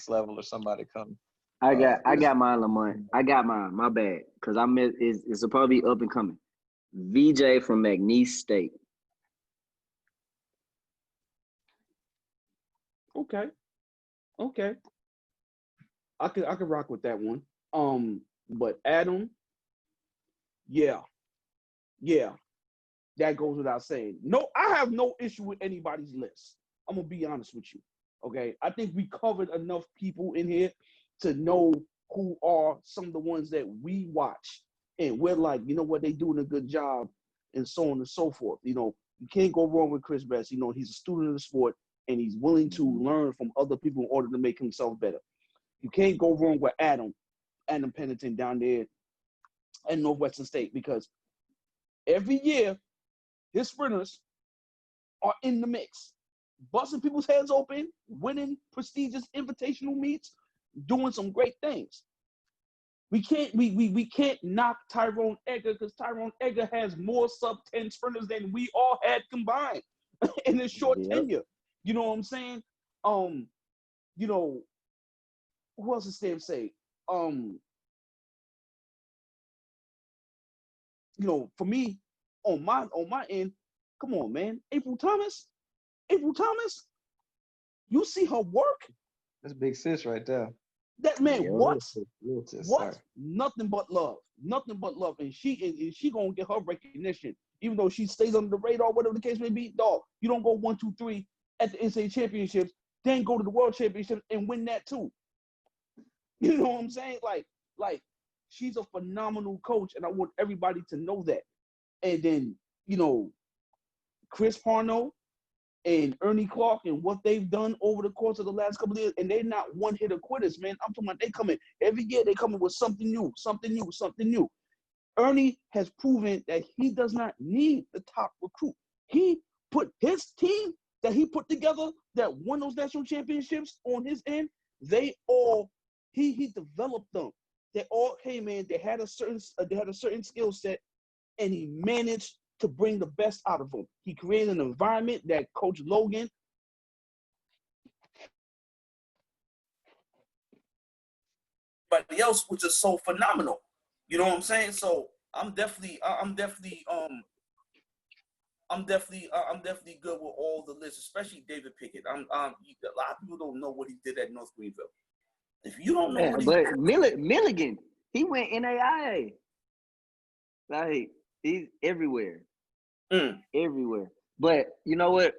level, or somebody comes. I got mine, Lamont. I got mine. My bad, because I meant it's supposed to be up and coming. VJ from McNeese State. Okay. I could rock with that one. But Adam, yeah. That goes without saying. No, I have no issue with anybody's list. I'm gonna be honest with you. Okay. I think we covered enough people in here to know who are some of the ones that we watch. And we're like, you know what, they doing a good job, and so on and so forth. You can't go wrong with Chris Best. He's a student of the sport, and he's willing to learn from other people in order to make himself better. You can't go wrong with Adam Pennington down there at Northwestern State, because every year his sprinters are in the mix, busting people's heads open, winning prestigious invitational meets, doing some great things. We can't knock Tyrone Edgar, because Tyrone Edgar has more sub-10 sprinters than we all had combined in his short tenure. You know what I'm saying? Who else is there to say? For me, on my end, come on, man. April Thomas, you see her work? That's big sis right there. That man, what? Little sis, What? sorry. Nothing but love. And she gonna get her recognition, even though she stays under the radar, whatever the case may be. Dog, you don't go 1, 2, 3 at the NCAA championships, then go to the world championships and win that too. You know what I'm saying? Like she's a phenomenal coach, and I want everybody to know that. And then, Chris Parnell and Ernie Clark and what they've done over the course of the last couple of years, and they're not one-hitter quitters, man. I'm talking about they come in every year, they come in with something new. Ernie has proven that he does not need the top recruit. He put his team that he put together that won those national championships on his end, he developed them. They all, hey man, they had a certain skill set, and he managed to bring the best out of them. He created an environment that Coach Logan else, which is so phenomenal. You know what I'm saying? So I'm definitely good with all the lists, especially David Pickett. A lot of people don't know what he did at North Greenville. If you don't know what he did, Milligan, he went NAIA. Like, he's everywhere. Everywhere. But you know what?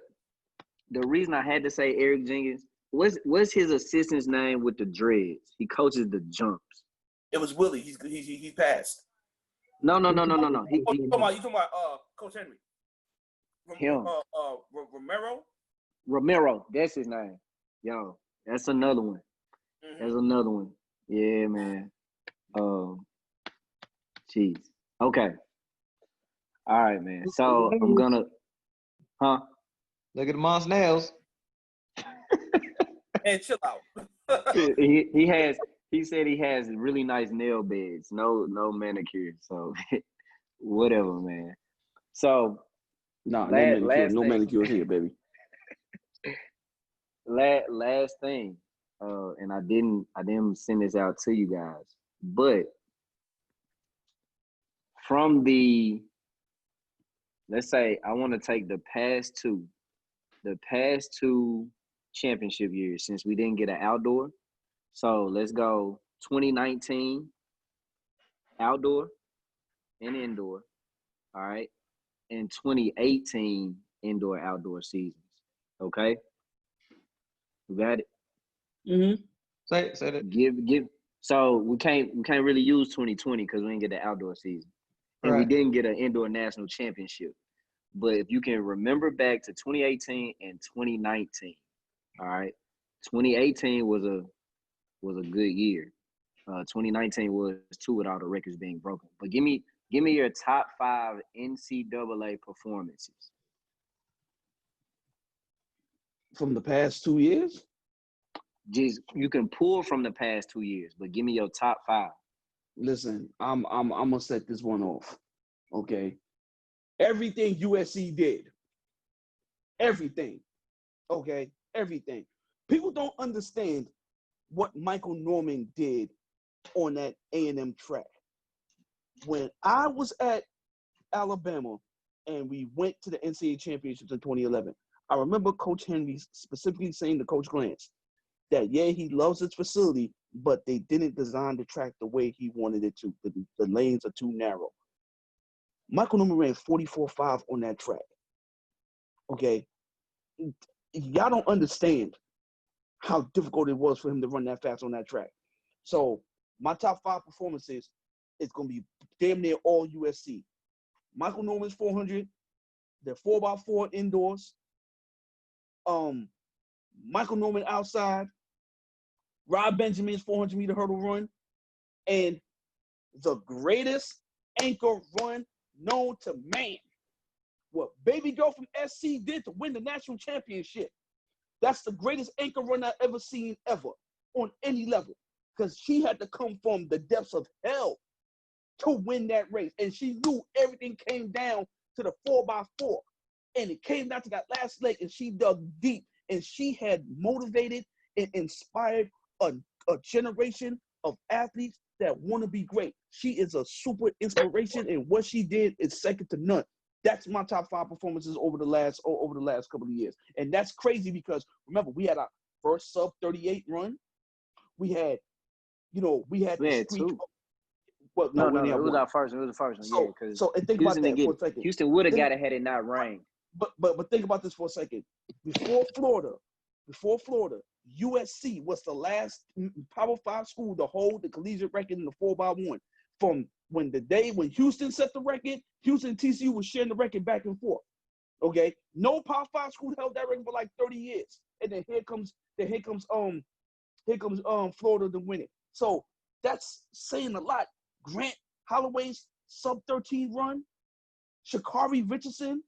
the reason I had to say Eric Jenkins, what's his assistant's name with the dreads? He coaches the jumps. It was Willie. He passed. No. You talking about Coach Henry? Him. Romero. Romero, that's his name. Yo, that's another one. Mm-hmm. That's another one. Yeah, man. Jeez. Okay. All right, man. So I'm gonna, Look at the Mons nails. And chill out. He said he has really nice nail beds, no manicure. So whatever, man. So no manicure here, baby. Last thing, and I didn't send this out to you guys, but from let's say I want to take the past two championship years since we didn't get an outdoor. So let's go 2019 outdoor and indoor, all right, and 2018 indoor outdoor seasons. Okay, you got it. Mm-hmm. Say that. Give. So we can't really use 2020 because we didn't get the outdoor season, and we didn't get an indoor national championship. But if you can remember back to 2018 and 2019, all right, 2018 was a good year. 2019 was too, with all the records being broken. But give me your top 5 NCAA performances from the past 2 years. Just you can pull from the past 2 years, but give me your top 5. Listen, I'm gonna set this one off. Okay, everything USC did, everything. Okay, everything. People don't understand what Michael Norman did on that A&M track. When I was at Alabama and we went to the NCAA championships in 2011, I remember Coach Henry specifically saying to Coach Glantz that, yeah, he loves his facility, but they didn't design the track the way he wanted it to. The lanes are too narrow. Michael Norman ran 44.5 on that track. Okay? Y'all don't understand how difficult it was for him to run that fast on that track. So my top 5 performances is going to be damn near all USC. Michael Norman's 400, the 4x4 indoors, Michael Norman outside, Rob Benjamin's 400-meter hurdle run, and the greatest anchor run known to man. What Baby Girl from SC did to win the national championship. That's the greatest anchor run I've ever seen ever on any level, because she had to come from the depths of hell to win that race. And she knew everything came down to the 4x4. And it came down to that last leg, and she dug deep. And she had motivated and inspired a generation of athletes that want to be great. She is a super inspiration, and what she did is second to none. That's my top 5 performances over the last couple of years. And that's crazy because, remember, we had our first sub-38 run. We had the streak. Well, no, it was our first. It was the first one. Yeah, so and think about that for a second. Houston would have got it had it not rained. But think about this for a second. Before Florida, USC was the last Power 5 school to hold the collegiate record in the 4x1. From when Houston set the record, Houston and TCU was sharing the record back and forth. Okay, no Power 5 school held that record for like 30 years, and then here comes Florida to win it. So that's saying a lot. Grant Holloway's sub-13 run, Sha'Carri Richardson.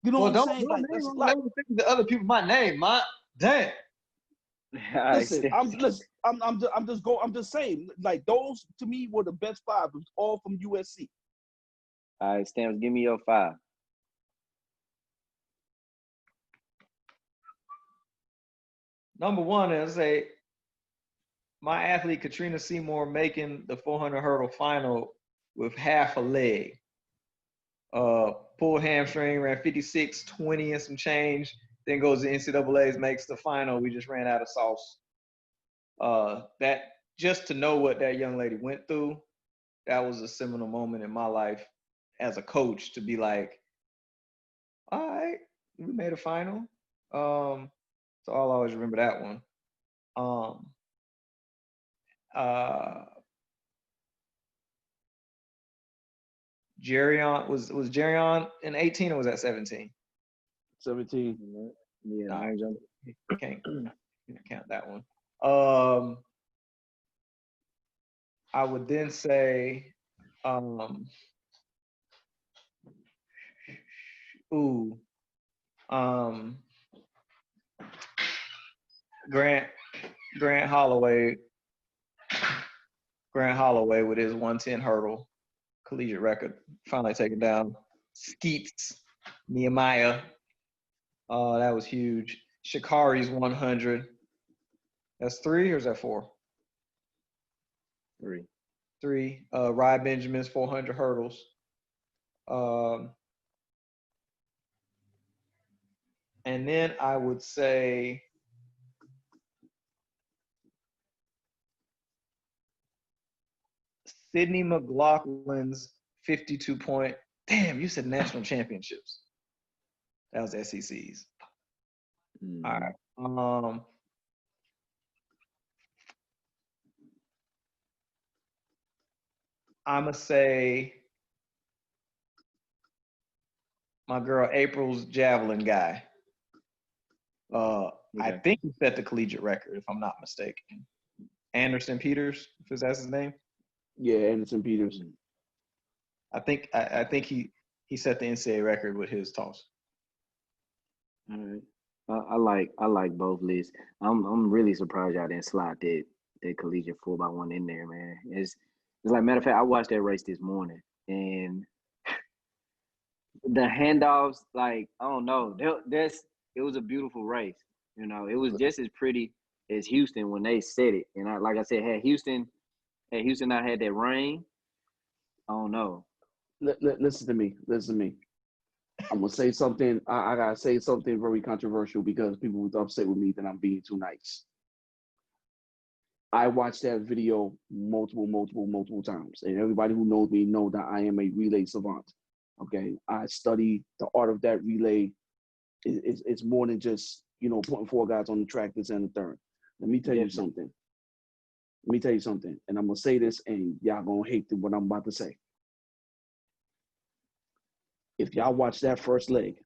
You know what I'm saying? Like, that's like the other people my name, man. Damn. Listen, I'm just saying, like, those to me were the best 5. It was all from USC. All right, Stamps, give me your 5. Number 1 is my athlete Katrina Seymour making the 400 hurdle final with half a leg. Pulled hamstring, ran 56.20 and some change. Then goes to NCAA's, makes the final. We just ran out of sauce. That just to know what that young lady went through, that was a seminal moment in my life as a coach, to be like, all right, we made a final. So I'll always remember that one. Jerrion was Jerrion in 18 or was that 17? 17. Yeah, All right. long jump. Can't count that one. I would then say, Grant Holloway with his 110 hurdle collegiate record finally taken down. Skeets Nehemiah. That was huge. Sha'Carri's 100. That's 3 or is that 4? 3. 3. Rye Benjamin's 400 hurdles. And then I would say Sydney McLaughlin's 52-point. Damn, you said national championships. That was SECs. All right. I'm going to say my girl April's javelin guy. I think he set the collegiate record, if I'm not mistaken. Anderson Peters, if that's his name. Yeah, Anderson Peters. I think he set the NCAA record with his toss. All right. I like both lists. I'm really surprised y'all didn't slide that collegiate 4x1 in there, man. It's like, matter of fact, I watched that race this morning, and the handoffs, like, I don't know, it was a beautiful race. You know, it was just as pretty as Houston when they set it. And like I said, had Houston not had that rain, I don't know. Listen to me. I'm gonna say something. I gotta say something very controversial because people was upset with me that I'm being too nice. I watched that video multiple times, and everybody who knows me know that I am a relay savant. Okay, I study the art of that relay. It's more than just, you know, putting 4 guys on the track this and the third. Let me tell you something. And I'm gonna say this, and y'all gonna hate what I'm about to say. If y'all watch that first leg,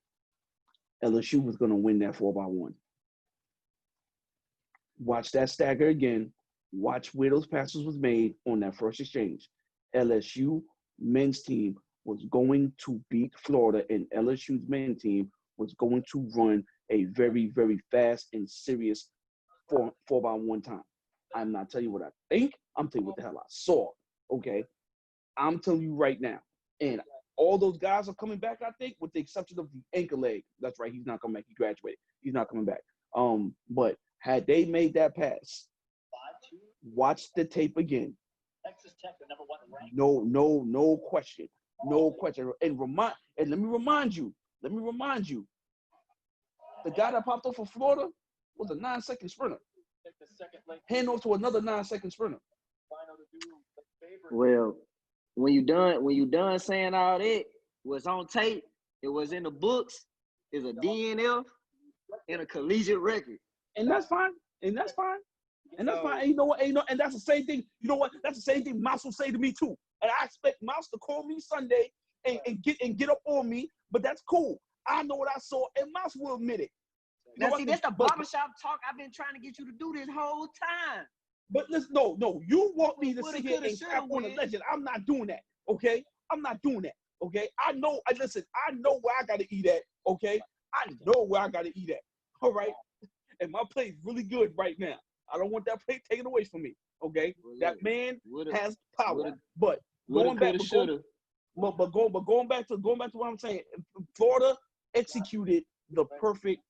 LSU was gonna win that 4x1. Watch that stagger again. Watch where those passes was made on that first exchange. LSU men's team was going to beat Florida, and LSU's men's team was going to run a very, very fast and serious 4x1 time. I'm not telling you what I think. I'm telling you what the hell I saw. Okay, I'm telling you right now. And all those guys are coming back, I think, with the exception of the ankle leg. That's right. He's not coming back. He graduated. He's not coming back. But had they made that pass, watch the tape again. No question. No question. And let me remind you. The guy that popped off for Florida was a 9-second sprinter. Hand off to another 9-second sprinter. Well, when you done saying all that, was on tape, it was in the books, is a DNF and a collegiate record. And that's fine. And that's fine. And you know what? And that's the same thing. You know what? That's the same thing Mouse will say to me too. And I expect Mouse to call me Sunday and get up on me. But that's cool. I know what I saw, and Mouse will admit it. You now see, that's the barbershop talk I've been trying to get you to do this whole time. But listen, no, you want me to sit here and crap on a legend. I'm not doing that, okay? I'm not doing that, okay? I know where I got to eat at, okay? I know where I got to eat at, all right? And my plate's really good right now. I don't want that plate taken away from me, okay? Well, that man has power. But going back to what I'm saying, Florida executed the perfect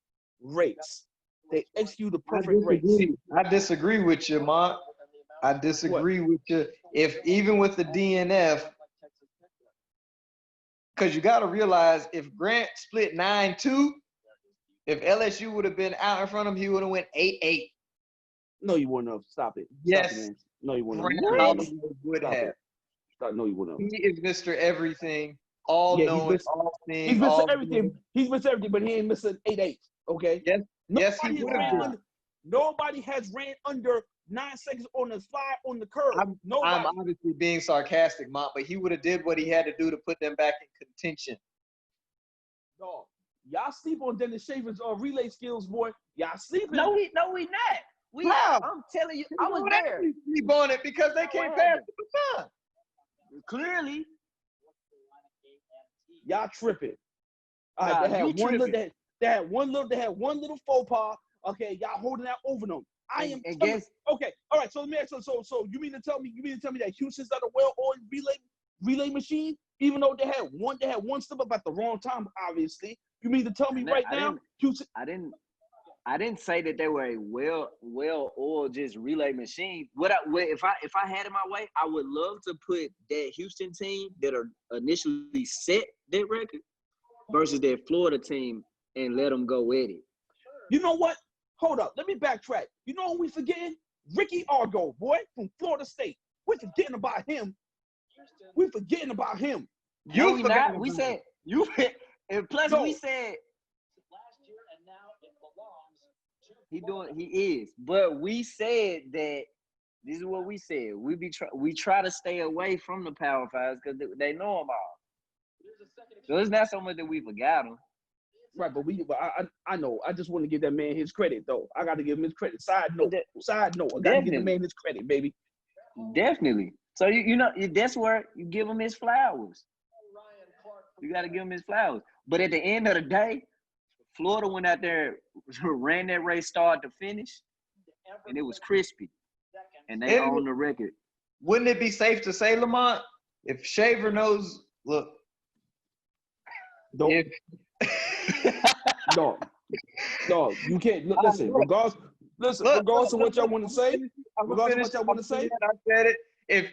race. They execute the perfect race. I disagree with you, Mont. I disagree with you. If even with the DNF, because you got to realize if Grant split 9-2, if LSU would have been out in front of him, he would have went 8-8. No, you wouldn't have. Stop it. Yes. Stop it, no, you wouldn't have. Would Stop have. It. No, you wouldn't have. He is Mr. Everything, all knowing, all seeing. He's Mr. Everything. He's Mr. Everything, but he ain't Mr. 8-8. Okay. Yes, yes, he Nobody has would have ran did. under. Nobody has ran under 9 seconds on the slide on the curve. I'm Nobody. obviously being sarcastic, Mont, but he would have did what he had to do to put them back in contention. Dog. Y'all sleep on Dennis Shaver's relay skills, boy. Y'all sleeping. No, we not. How? I'm telling you, I was there. Sleep on it because they can't pass the baton. Clearly. Y'all tripping. All Nah, right, they you had one tripping. little. They had one little faux pas. Okay, y'all holding that over them. I am. And telling- guess Okay, all right. So let me ask. So you mean to tell me that Houston's not a well-oiled relay machine, even though they had one slip up at the wrong time, obviously. You mean to tell me right now, Houston? I didn't say that they were a well-oiled just relay machine. If I had it my way, I would love to put that Houston team that are initially set that record versus that Florida team and let them go at it. You know what? Hold up. Let me backtrack. You know who we forgetting? Ricky Argo, boy, from Florida State. We're forgetting about him. We're forgetting about him. No, we forgot not. We about said you. And plus, No. we said he is. But we said that this is what we said. We try to stay away from the Power Fives because they know them all. So it's not so much that we forgot them. Right, but I know. I just want to give that man his credit, though. I got to give him his credit. Side note. I got to give the Definitely. man his credit, baby. Definitely. So you know that's where you give him his flowers. You got to give him his flowers. But at the end of the day, Florida went out there, ran that race start to finish, and it was crispy. And they own the record. Wouldn't it be safe to say, Lamont, if Shaver knows, look, Don't, if dog, you can't listen. Regardless of what y'all want to say, regardless of what y'all want to say. I said it.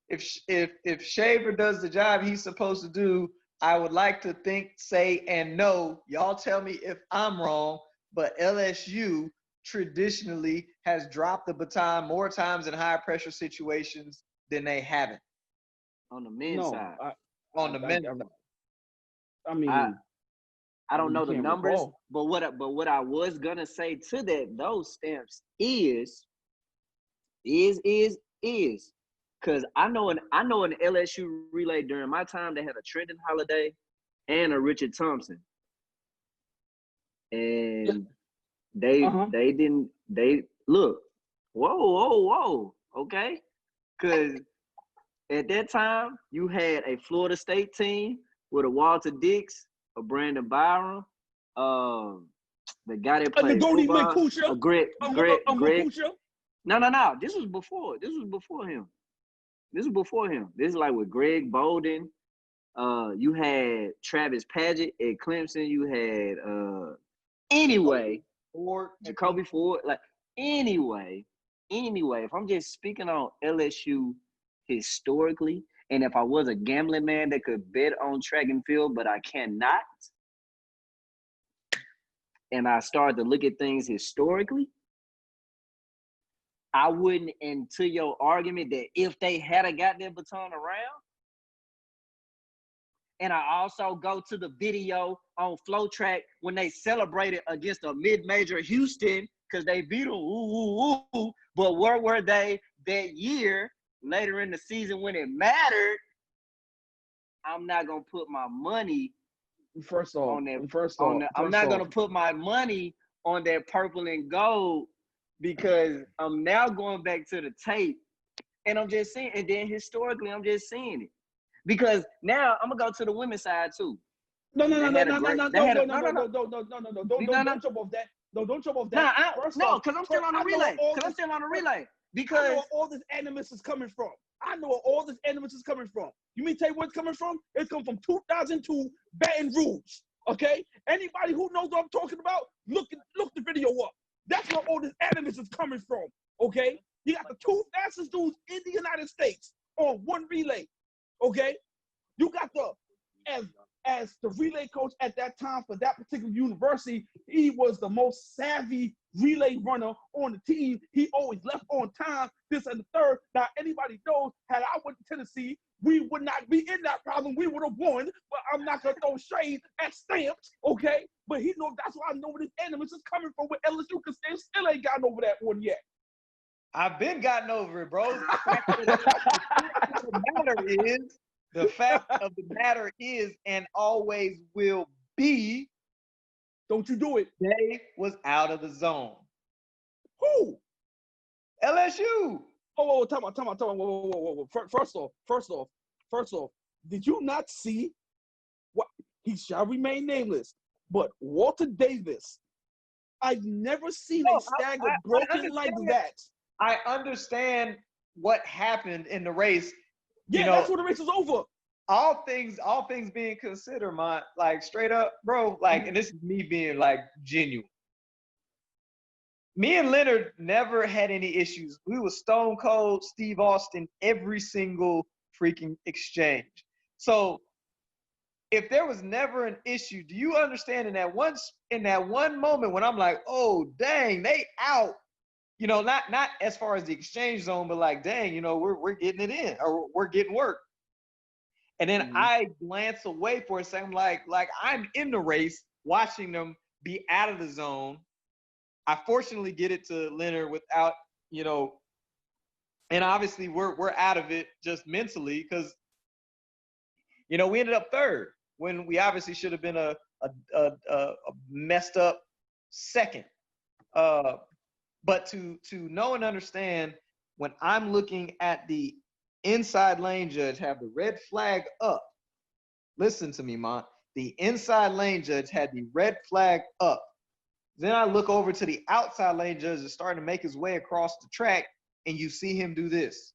If Shaver does the job he's supposed to do, I would like to think, say, and know. Y'all tell me if I'm wrong, but LSU traditionally has dropped the baton more times in high pressure situations than they haven't. On the men's side. On the men's side. I mean, I don't know the can't numbers, recall. but what I was gonna say to that, those stamps is because I know an LSU relay during my time they had a Trenton Holiday and a Richard Thompson, and they look, whoa, okay, because at that time you had a Florida State team with a Walter Dix, a Brandon Byron, the guy that played football, Greg. No. This was before him. This is like with Greg Bolden. You had Travis Paget at Clemson. You had Jacoby Ford. Like anyway, if I'm just speaking on LSU historically, and if I was a gambling man that could bet on track and field, but I cannot, and I started to look at things historically, I wouldn't, and to your argument that if they had got their baton around, and I also go to the video on Flow Track when they celebrated against a mid-major Houston because they beat them, but where were they that year later in the season when it mattered? I'm not gonna put my money on that. I'm not gonna put my money on that purple and gold because I'm now going back to the tape and I'm just seeing, and then historically I'm just seeing it. Because now I'm gonna go to the women's side too. Don't jump off that. No, don't jump off that. Because I'm still on the relay. Because I know where all this animus is coming from. You mean tell you where it's coming from? It's come from 2002 Baton Rouge. Okay? Anybody who knows what I'm talking about, look the video up. That's where all this animus is coming from. Okay? You got the two fastest dudes in the United States on one relay. Okay? You got as the relay coach at that time for that particular university, he was the most savvy relay runner on the team. He always left on time, this and the third. Now, anybody knows, had I went to Tennessee, we would not be in that problem. We would have won, but I'm not gonna throw shade at Stamps, okay? But he know that's why I know where this animus is coming from with LSU, because Stamps still ain't gotten over that one yet. I've been gotten over it, bro. The fact of the matter is, and always will be, don't you do it. They was out of the zone. Who? LSU. Oh, time out. Whoa. First off, did you not see what he shall remain nameless? But Walter Davis, I've never seen a stagger broken like that. I understand what happened in the race. Yeah, that's what the race was over. All things being considered, like straight up, bro, like, and this is me being like genuine. Me and Leonard never had any issues. We were stone cold Steve Austin every single freaking exchange. So if there was never an issue, do you understand in that one moment when I'm like, oh dang, they out, not as far as the exchange zone, but like, dang, we're getting it in, or we're getting work. And then I glance away for a second, like I'm in the race, watching them be out of the zone. I fortunately get it to Leonard without, and obviously we're out of it just mentally because, we ended up third when we obviously should have been a messed up second. But to know and understand, when I'm looking at the inside lane judge have the red flag up, listen to me, Mont. The inside lane judge had the red flag up. Then I look over to the outside lane judge that's starting to make his way across the track, and you see him do this.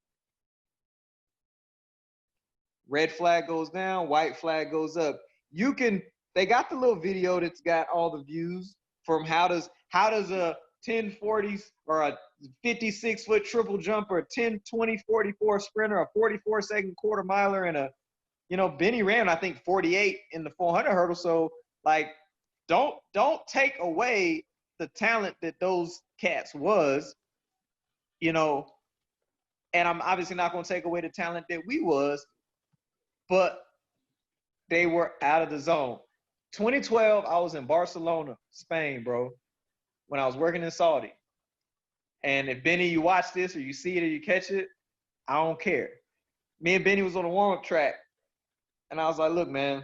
Red flag goes down, white flag goes up. They got the little video that's got all the views from how does a 1040 or a 56-foot triple jumper, a 10-20-44 sprinter, a 44-second quarter miler, and a, Benny ran, I think, 48 in the 400 hurdle. So, like, don't take away the talent that those cats was, and I'm obviously not going to take away the talent that we was, but they were out of the zone. 2012, I was in Barcelona, Spain, bro, when I was working in Saudi. And if Benny, you watch this or you see it or you catch it, I don't care. Me and Benny was on a warm-up track, and I was like, look, man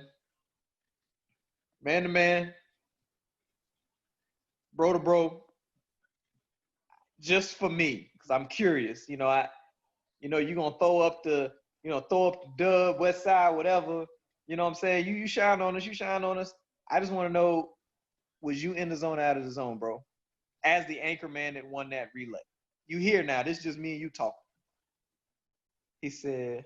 to man, bro to bro, just for me, because I'm curious. You're gonna throw up the dub, west side, whatever. You know what I'm saying? You shine on us. I just want to know, was you in the zone or out of the zone, bro? As the anchor man that won that relay. You here now. This is just me and you talking. He said,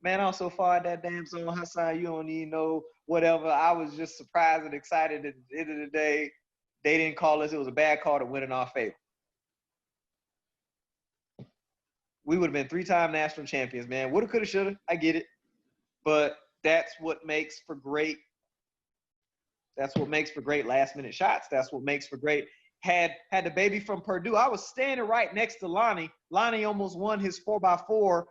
man, I'm so far at that damn zone, Hassan, you don't even know whatever. I was just surprised and excited at the end of the day. They didn't call us. It was a bad call to win in our favor. We would have been 3-time national champions, man. Woulda, coulda, shoulda. I get it. But that's what makes for great. That's what makes for great last-minute shots. That's what makes for great. Had the baby from Purdue. I was standing right next to Lonnie. Lonnie almost won his 4x4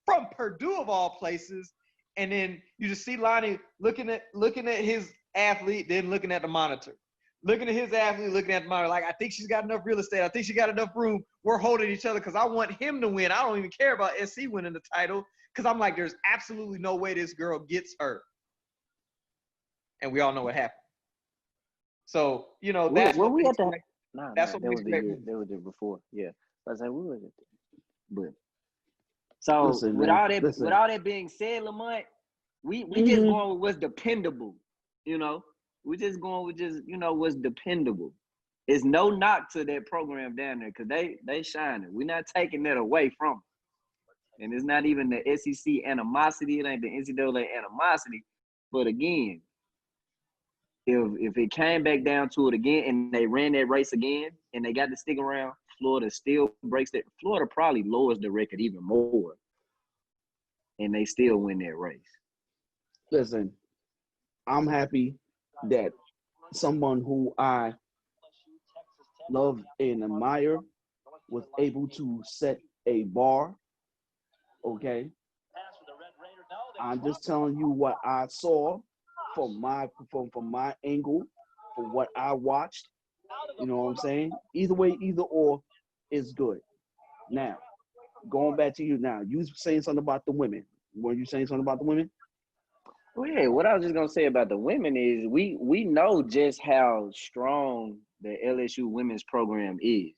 from Purdue of all places. And then you just see Lonnie looking at his athlete, then looking at the monitor. Looking at his athlete, looking at the monitor, like, I think she's got enough real estate. I think she got enough room. We're holding each other because I want him to win. I don't even care about SC winning the title because I'm like, there's absolutely no way this girl gets her. And we all know what happened. So, that's what makes it. That's what makes it. They were there before. Yeah. I was like, we were there. But so with all that being said, Lamont, we just going with what's dependable, We just going with what's dependable. It's no knock to that program down there because they shining. We're not taking that away from them. And it's not even the SEC animosity. It ain't the NCAA animosity. But again, if it came back down to it again and they ran that race again and they got to stick around, Florida still breaks that. Florida probably lowers the record even more. And they still win that race. Listen, I'm happy that someone who I love and admire was able to set a bar, okay? I'm just telling you what I saw from my angle, from what I watched. You know what I'm saying? Either way, either or is good. Now, going back to you now, you was saying something about the women. Were you saying something about the women? Well, yeah, what I was just gonna say about the women is we know just how strong the LSU women's program is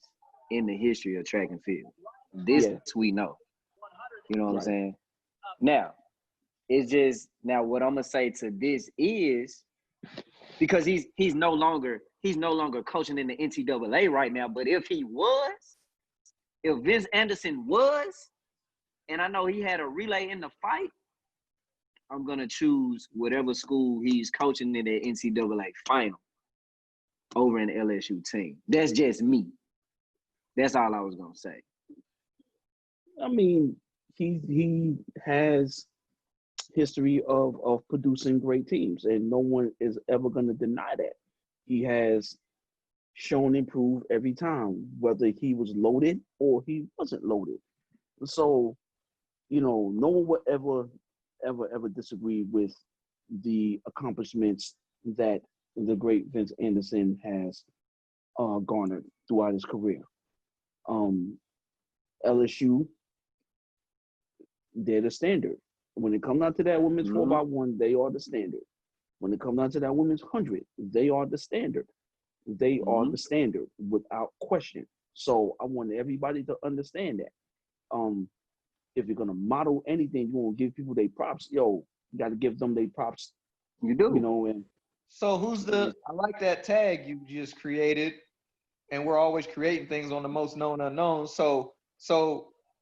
in the history of track and field. This Yeah. we know. You know what I'm Right. saying? Now, it's just now what I'm gonna say to this is because he's no longer coaching in the NCAA right now. But if Vince Anderson was, and I know he had a relay in the fight, I'm gonna choose whatever school he's coaching in the NCAA final over an LSU team. That's just me. That's all I was gonna say. I mean, he has history of producing great teams, and no one is ever going to deny that. He has shown improve every time, whether he was loaded or he wasn't loaded. So, no one would ever disagree with the accomplishments that the great Vince Anderson has garnered throughout his career. LSU, they're the standard. When it comes down to that women's 4x1, they are the standard. When it comes down to that women's 100, they are the standard. They are the standard without question. So I want everybody to understand that. If you're gonna model anything, you want to give people their props. Yo, you got to give them their props. You do. And so I like that tag you just created, and we're always creating things on the most known unknowns. So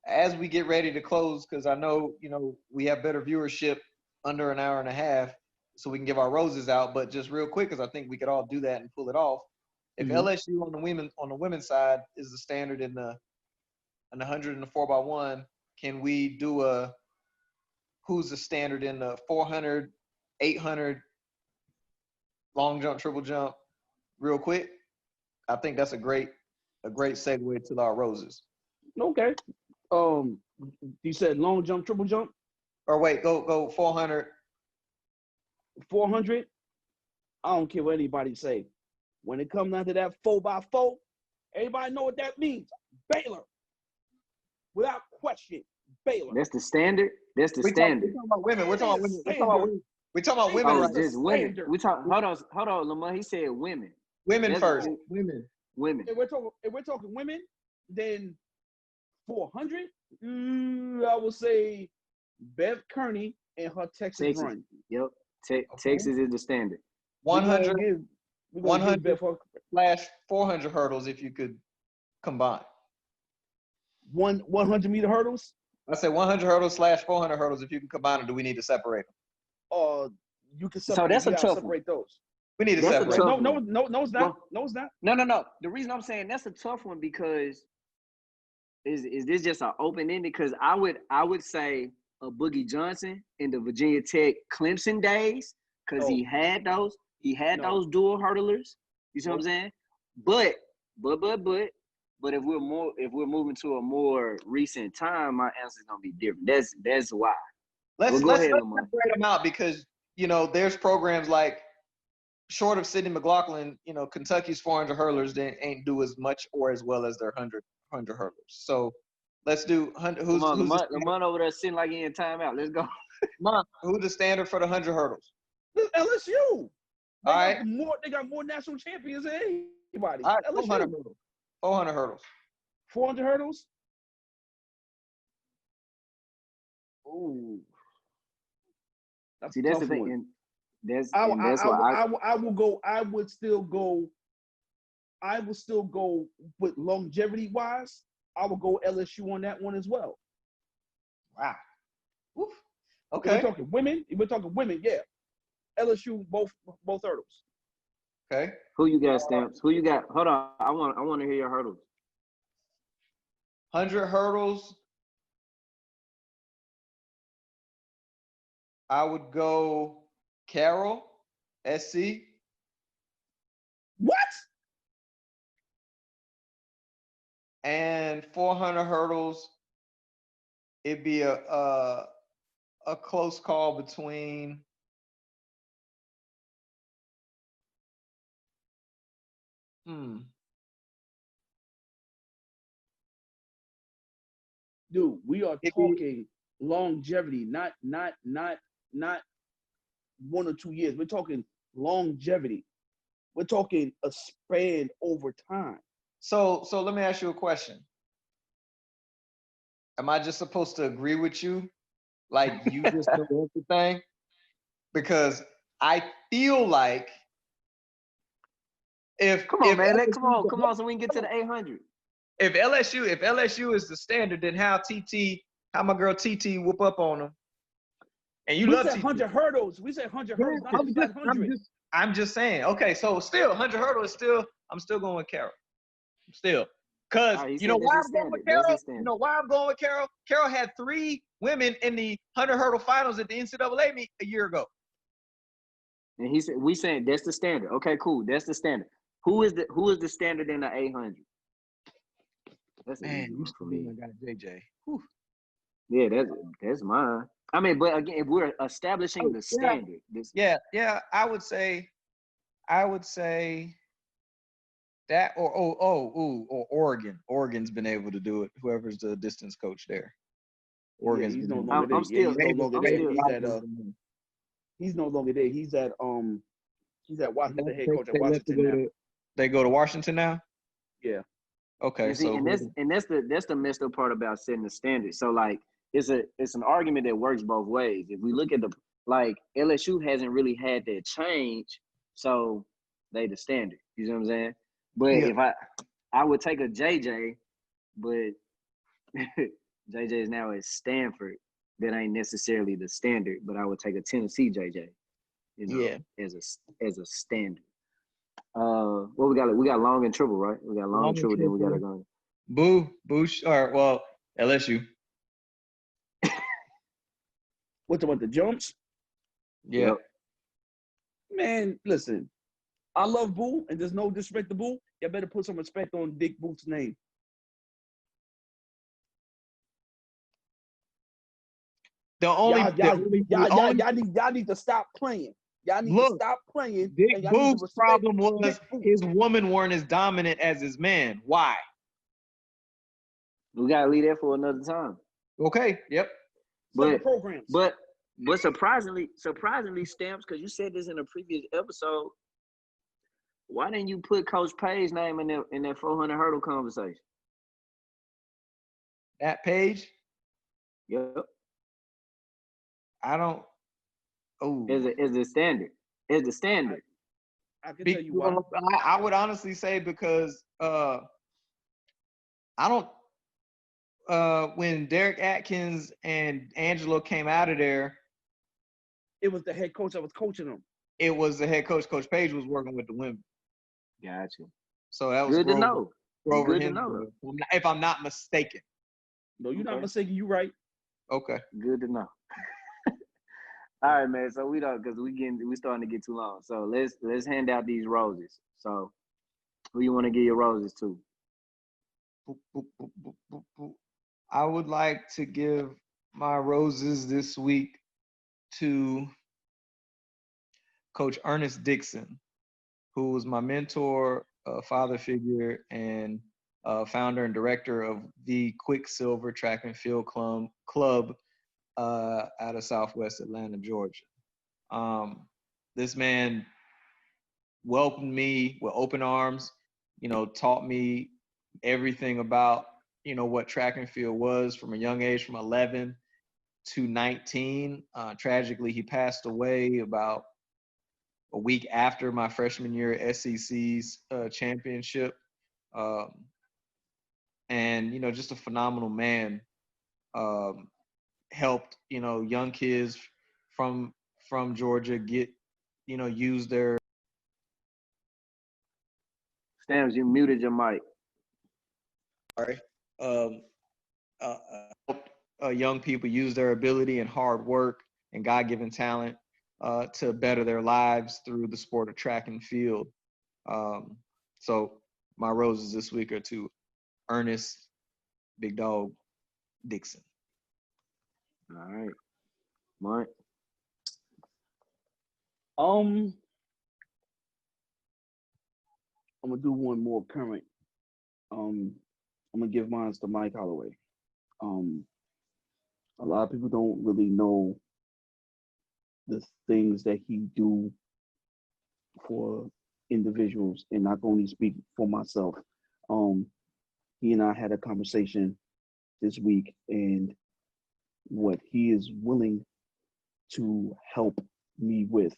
as we get ready to close, because I know, we have better viewership under an hour and a half, so we can give our roses out. But just real quick, because I think we could all do that and pull it off. If LSU on the women's side is the standard in the 100 and the 4x1, can we do who's the standard in the 400, 800, long jump, triple jump, real quick? I think that's a great segue to our roses. Okay. You said long jump, triple jump? Or wait, go 400. 400? I don't care what anybody say. When it comes down to that 4x4, everybody know what that means. Baylor. Without question, Baylor. That's the standard. That's the standard. We're talking about women. We're talking about women. Oh, Right? just women. Hold on, Lamar. He said women. Women That's first. Women. If we're talking women, then 400. I will say Bev Kearney and her Texas run. Yep. Texas is the standard. 100 / 400 hurdles if you could combine. 100 meter hurdles? I said 100 hurdles / 400 hurdles if you can combine them. Do we need to separate them? You can separate. So that's a tough separate those. We need to separate. No, it's not. No, it's not. No. The reason I'm saying that's a tough one because is this just an open ended? Because I would say a Boogie Johnson in the Virginia Tech Clemson days because he had those dual hurdlers. You see what I'm saying? But if we're moving to a more recent time, my answer is gonna be different. That's why. Let's separate them out because there's programs like short of Sydney McLaughlin, Kentucky's 400 hurlers they ain't do as much or as well as their 100 hurlers. So let's do who's Lamont over there sitting like he in timeout. Let's go. Who's the standard for the 100 hurdles? LSU. They got more national champions than anybody. All right, 400 hurdles. 400 hurdles? Ooh. That's the thing. And that's why I would still go with longevity wise. I would go LSU on that one as well. Wow. Oof. Okay. We're talking women, yeah. LSU both hurdles. Okay. Who you got, Stamps? Who you got? Hold on. I want to hear your hurdles. 100 hurdles. I would go Carroll, SC. What? And 400 hurdles, it'd be a a close call between. Dude, we are If talking longevity, not 1 or 2 years. We're talking longevity. We're talking a span over time. So let me ask you a question. Am I just supposed to agree with you? Like you just know everything? Because I feel like if Come on, man. LSU, Come on, so we can get to the 800. if LSU is the standard, then how my girl TT whoop up on them? And you We love said TT. 100 hurdles. We said 100 hurdles, not 500. I'm just saying. Okay, so still 100 hurdle is still. I'm still going with Carol. Because you know why I'm going with Carol? You know why I'm going with Carol? Carol had 3 women in the 100 hurdle finals at the NCAA meet a year ago. And he said, we saying that's the standard. Okay, cool. That's the standard. Who is the standard in the 800? That's an easy one for me. Got a JJ. Whew. Yeah, that's mine. I mean, but again, if we're establishing the standard, Yeah, I would say that or Oregon. Oregon's been able to do it. Whoever's the distance coach there. Oregon's he's been no longer there. He's no longer there. He's at Washington head coach at Washington now. They go to Washington now? Yeah. Okay. And that's the messed up part about setting the standard. So like it's an argument that works both ways. If we look at LSU hasn't really had that change, so they the standard. You know what I'm saying? But if I would take a JJ, but JJ is now at Stanford. That ain't necessarily the standard, but I would take a Tennessee JJ, as a standard. What we got? We got long and triple, right? We got long and triple, then we got to go. LSU. What the jumps? Yeah. Yep. Man, listen. I love Boo, and there's no disrespect to Boo. You better put some respect on Dick Booth's name. Y'all need to stop playing. Y'all need to stop playing. Dick Booth's problem was his women weren't as dominant as his men. Why? We gotta leave that for another time. Okay. Yep. But programs. But surprisingly, Stamps, because you said this in a previous episode. Why didn't you put Coach Page's name in that 400 hurdle conversation? That Page? Yep. I don't. Oh. Is the standard? Is the standard? I can tell you why. I would honestly say because I don't. When Derek Atkins and Angelo came out of there, it was the head coach that was coaching them. It was the head coach. Coach Page was working with the women. Gotcha. So that was good to know. Good to know. If I'm not mistaken. No, you're not mistaken. You're right. Okay. Good to know. All right, man. So we don't, because we starting to get too long. So let's hand out these roses. So who you want to give your roses to? I would like to give my roses this week to Coach Ernest Dixon, who was my mentor, father figure, and founder and director of the Quicksilver Track and Field Club out of Southwest Atlanta, Georgia. This man welcomed me with open arms, taught me everything about, what track and field was from a young age, from 11 to 19. Tragically, he passed away about a week after my freshman year at SEC's championship. And, just a phenomenal man. Helped, young kids from Georgia get, use their. Stamps, you muted your mic. Sorry. Helped young people use their ability and hard work and God-given talent to better their lives through the sport of track and field. So my roses this week are to Ernest Big Dog Dixon. All right. Mark? I'm gonna do one more current. I'm gonna give mine to Mike Holloway. A lot of people don't really know the things that he do for individuals, and I can only speak for myself. He and I had a conversation this week, and what he is willing to help me with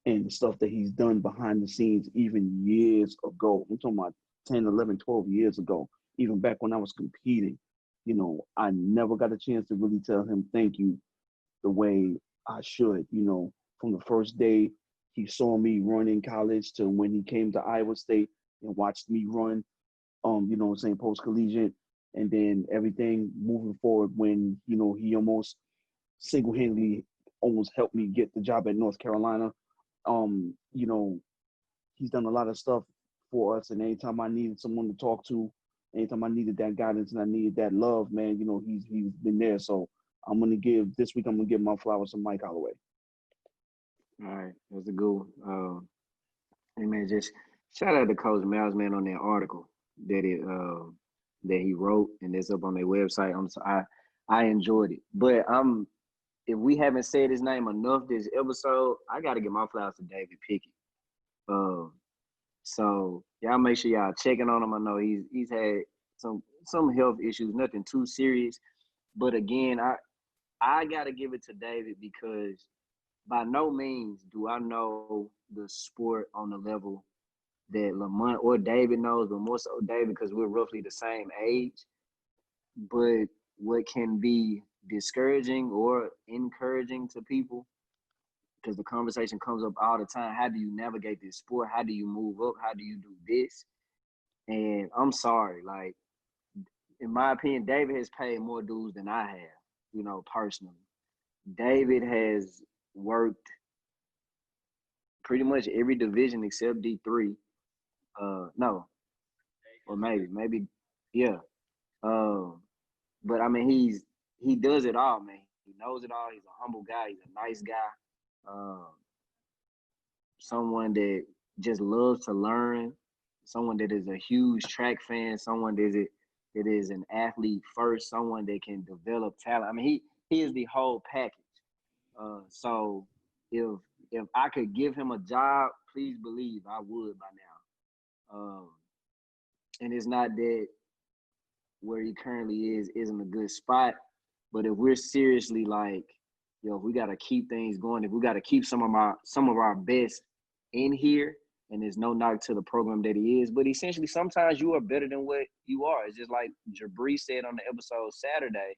and stuff that he's done behind the scenes even years ago. I'm talking about 10, 11, 12 years ago, even back when I was competing. You know, I never got a chance to really tell him thank you the way I should. You know, from the first day he saw me run in college to when he came to Iowa State and watched me run, you know what I'm saying, post-collegiate, and then everything moving forward when, you know, he almost single-handedly almost helped me get the job at North Carolina. You know, he's done a lot of stuff for us, and anytime I needed someone to talk to, anytime I needed that guidance and I needed that love, man, you know, he's been there. So I'm gonna give my flowers to Mike Holloway. All right, that's a good one. Hey man, just shout out to Coach Miles, man, on that article that he wrote, and it's up on their website. I enjoyed it, but if we haven't said his name enough this episode, I got to give my flowers to David Pickett. So y'all make sure y'all checking on him. I know he's had some health issues, nothing too serious, but again, I got to give it to David because by no means do I know the sport on the level that Lamont or David knows, but more so David because we're roughly the same age. But what can be discouraging or encouraging to people, because the conversation comes up all the time, how do you navigate this sport? How do you move up? How do you do this? And I'm sorry, like, in my opinion, David has paid more dues than I have, you know, personally. David has worked pretty much every division except D3. No, or maybe, yeah. But I mean, he does it all, man. He knows it all. He's a humble guy. He's a nice guy. Someone that just loves to learn. Someone that is a huge track fan. Someone that is an athlete first. Someone that can develop talent. I mean, he is the whole package. So if I could give him a job, please believe I would by now. And it's not that where he currently isn't a good spot, but if we're seriously like, yo, if we got to keep things going, if we got to keep some of our best in here, and there's no knock to the program that he is, but essentially sometimes you are better than what you are. It's just like Jabri said on the episode Saturday.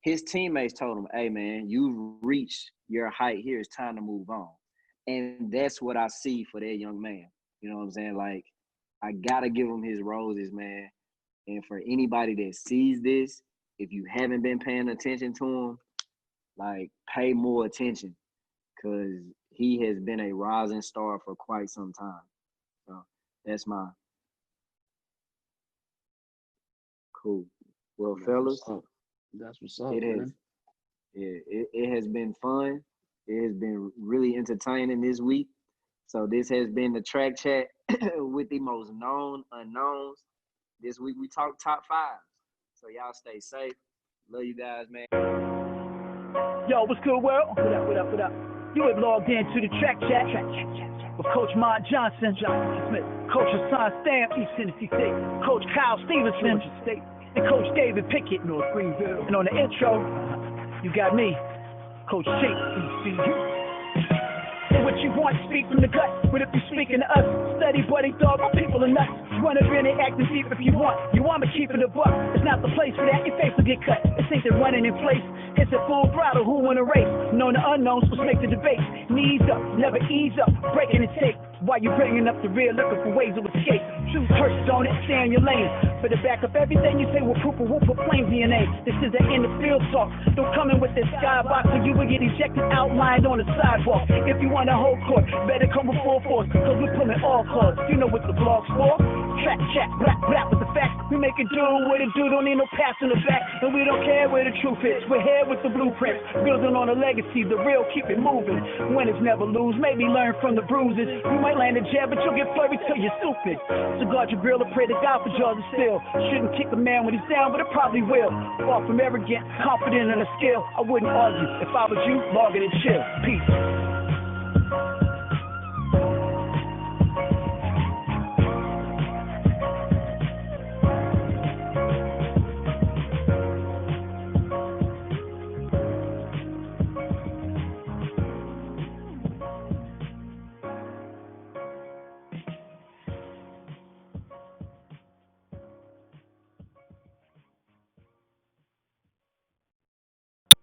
His teammates told him, hey, man, you've reached your height here. It's time to move on. And that's what I see for that young man. You know what I'm saying? Like, I got to give him his roses, man. And for anybody that sees this, if you haven't been paying attention to him, like, pay more attention because he has been a rising star for quite some time. So that's my cool. Well, fellas, that's what's up. It has been fun. It has been really entertaining this week. So this has been the Track Chat with the most known unknowns. This week we talk top fives. So y'all stay safe. Love you guys, man. Yo, what's good, world? What up? You have logged into the Track Chat with Coach Mont Johnson, Smith, Coach Hassan Stamp, East Tennessee State, Coach Kyle Stevenson, Georgia State, and Coach David Pickett, North Greenville. And on the intro, you got me, Coach Chase, ECU. Say what you want, speak from the gut. But if you're speaking to us, study, buddy, dog, people are nuts. You wanna really act and deep if you want. You want me keeping the buck. It's not the place for that. Your face will get cut. This ain't the running in place. It's a full throttle. Who wanna race? Known the unknowns, let's make the debate. Knees up, never ease up. Breaking the tape. While you bringing up the rear, looking for ways of escape. Choose hurts on it, stay in your lane. For the back of everything you say will proof of who proclaims DNA. This is the end of field talk. Don't come in with this skybox or you will get ejected outlined on the sidewalk. If you want to hold court, better come with full force. Cause we're pulling all cards. You know what the blog's for? Track chat, rap, rap with the facts. We make it do what it do, don't need no pats in the back. And we don't care where the truth is. We're here with the blueprints, building on a legacy. The real keep it moving. Winners never lose, maybe learn from the bruises. You might land in jail, but you'll get flurried till you're stupid. So guard your grill and pray to God for jaws and steel. Shouldn't kick a man when he's down, but it probably will. Far from arrogant, confident in a skill. I wouldn't argue. If I was you, log it and chill. Peace.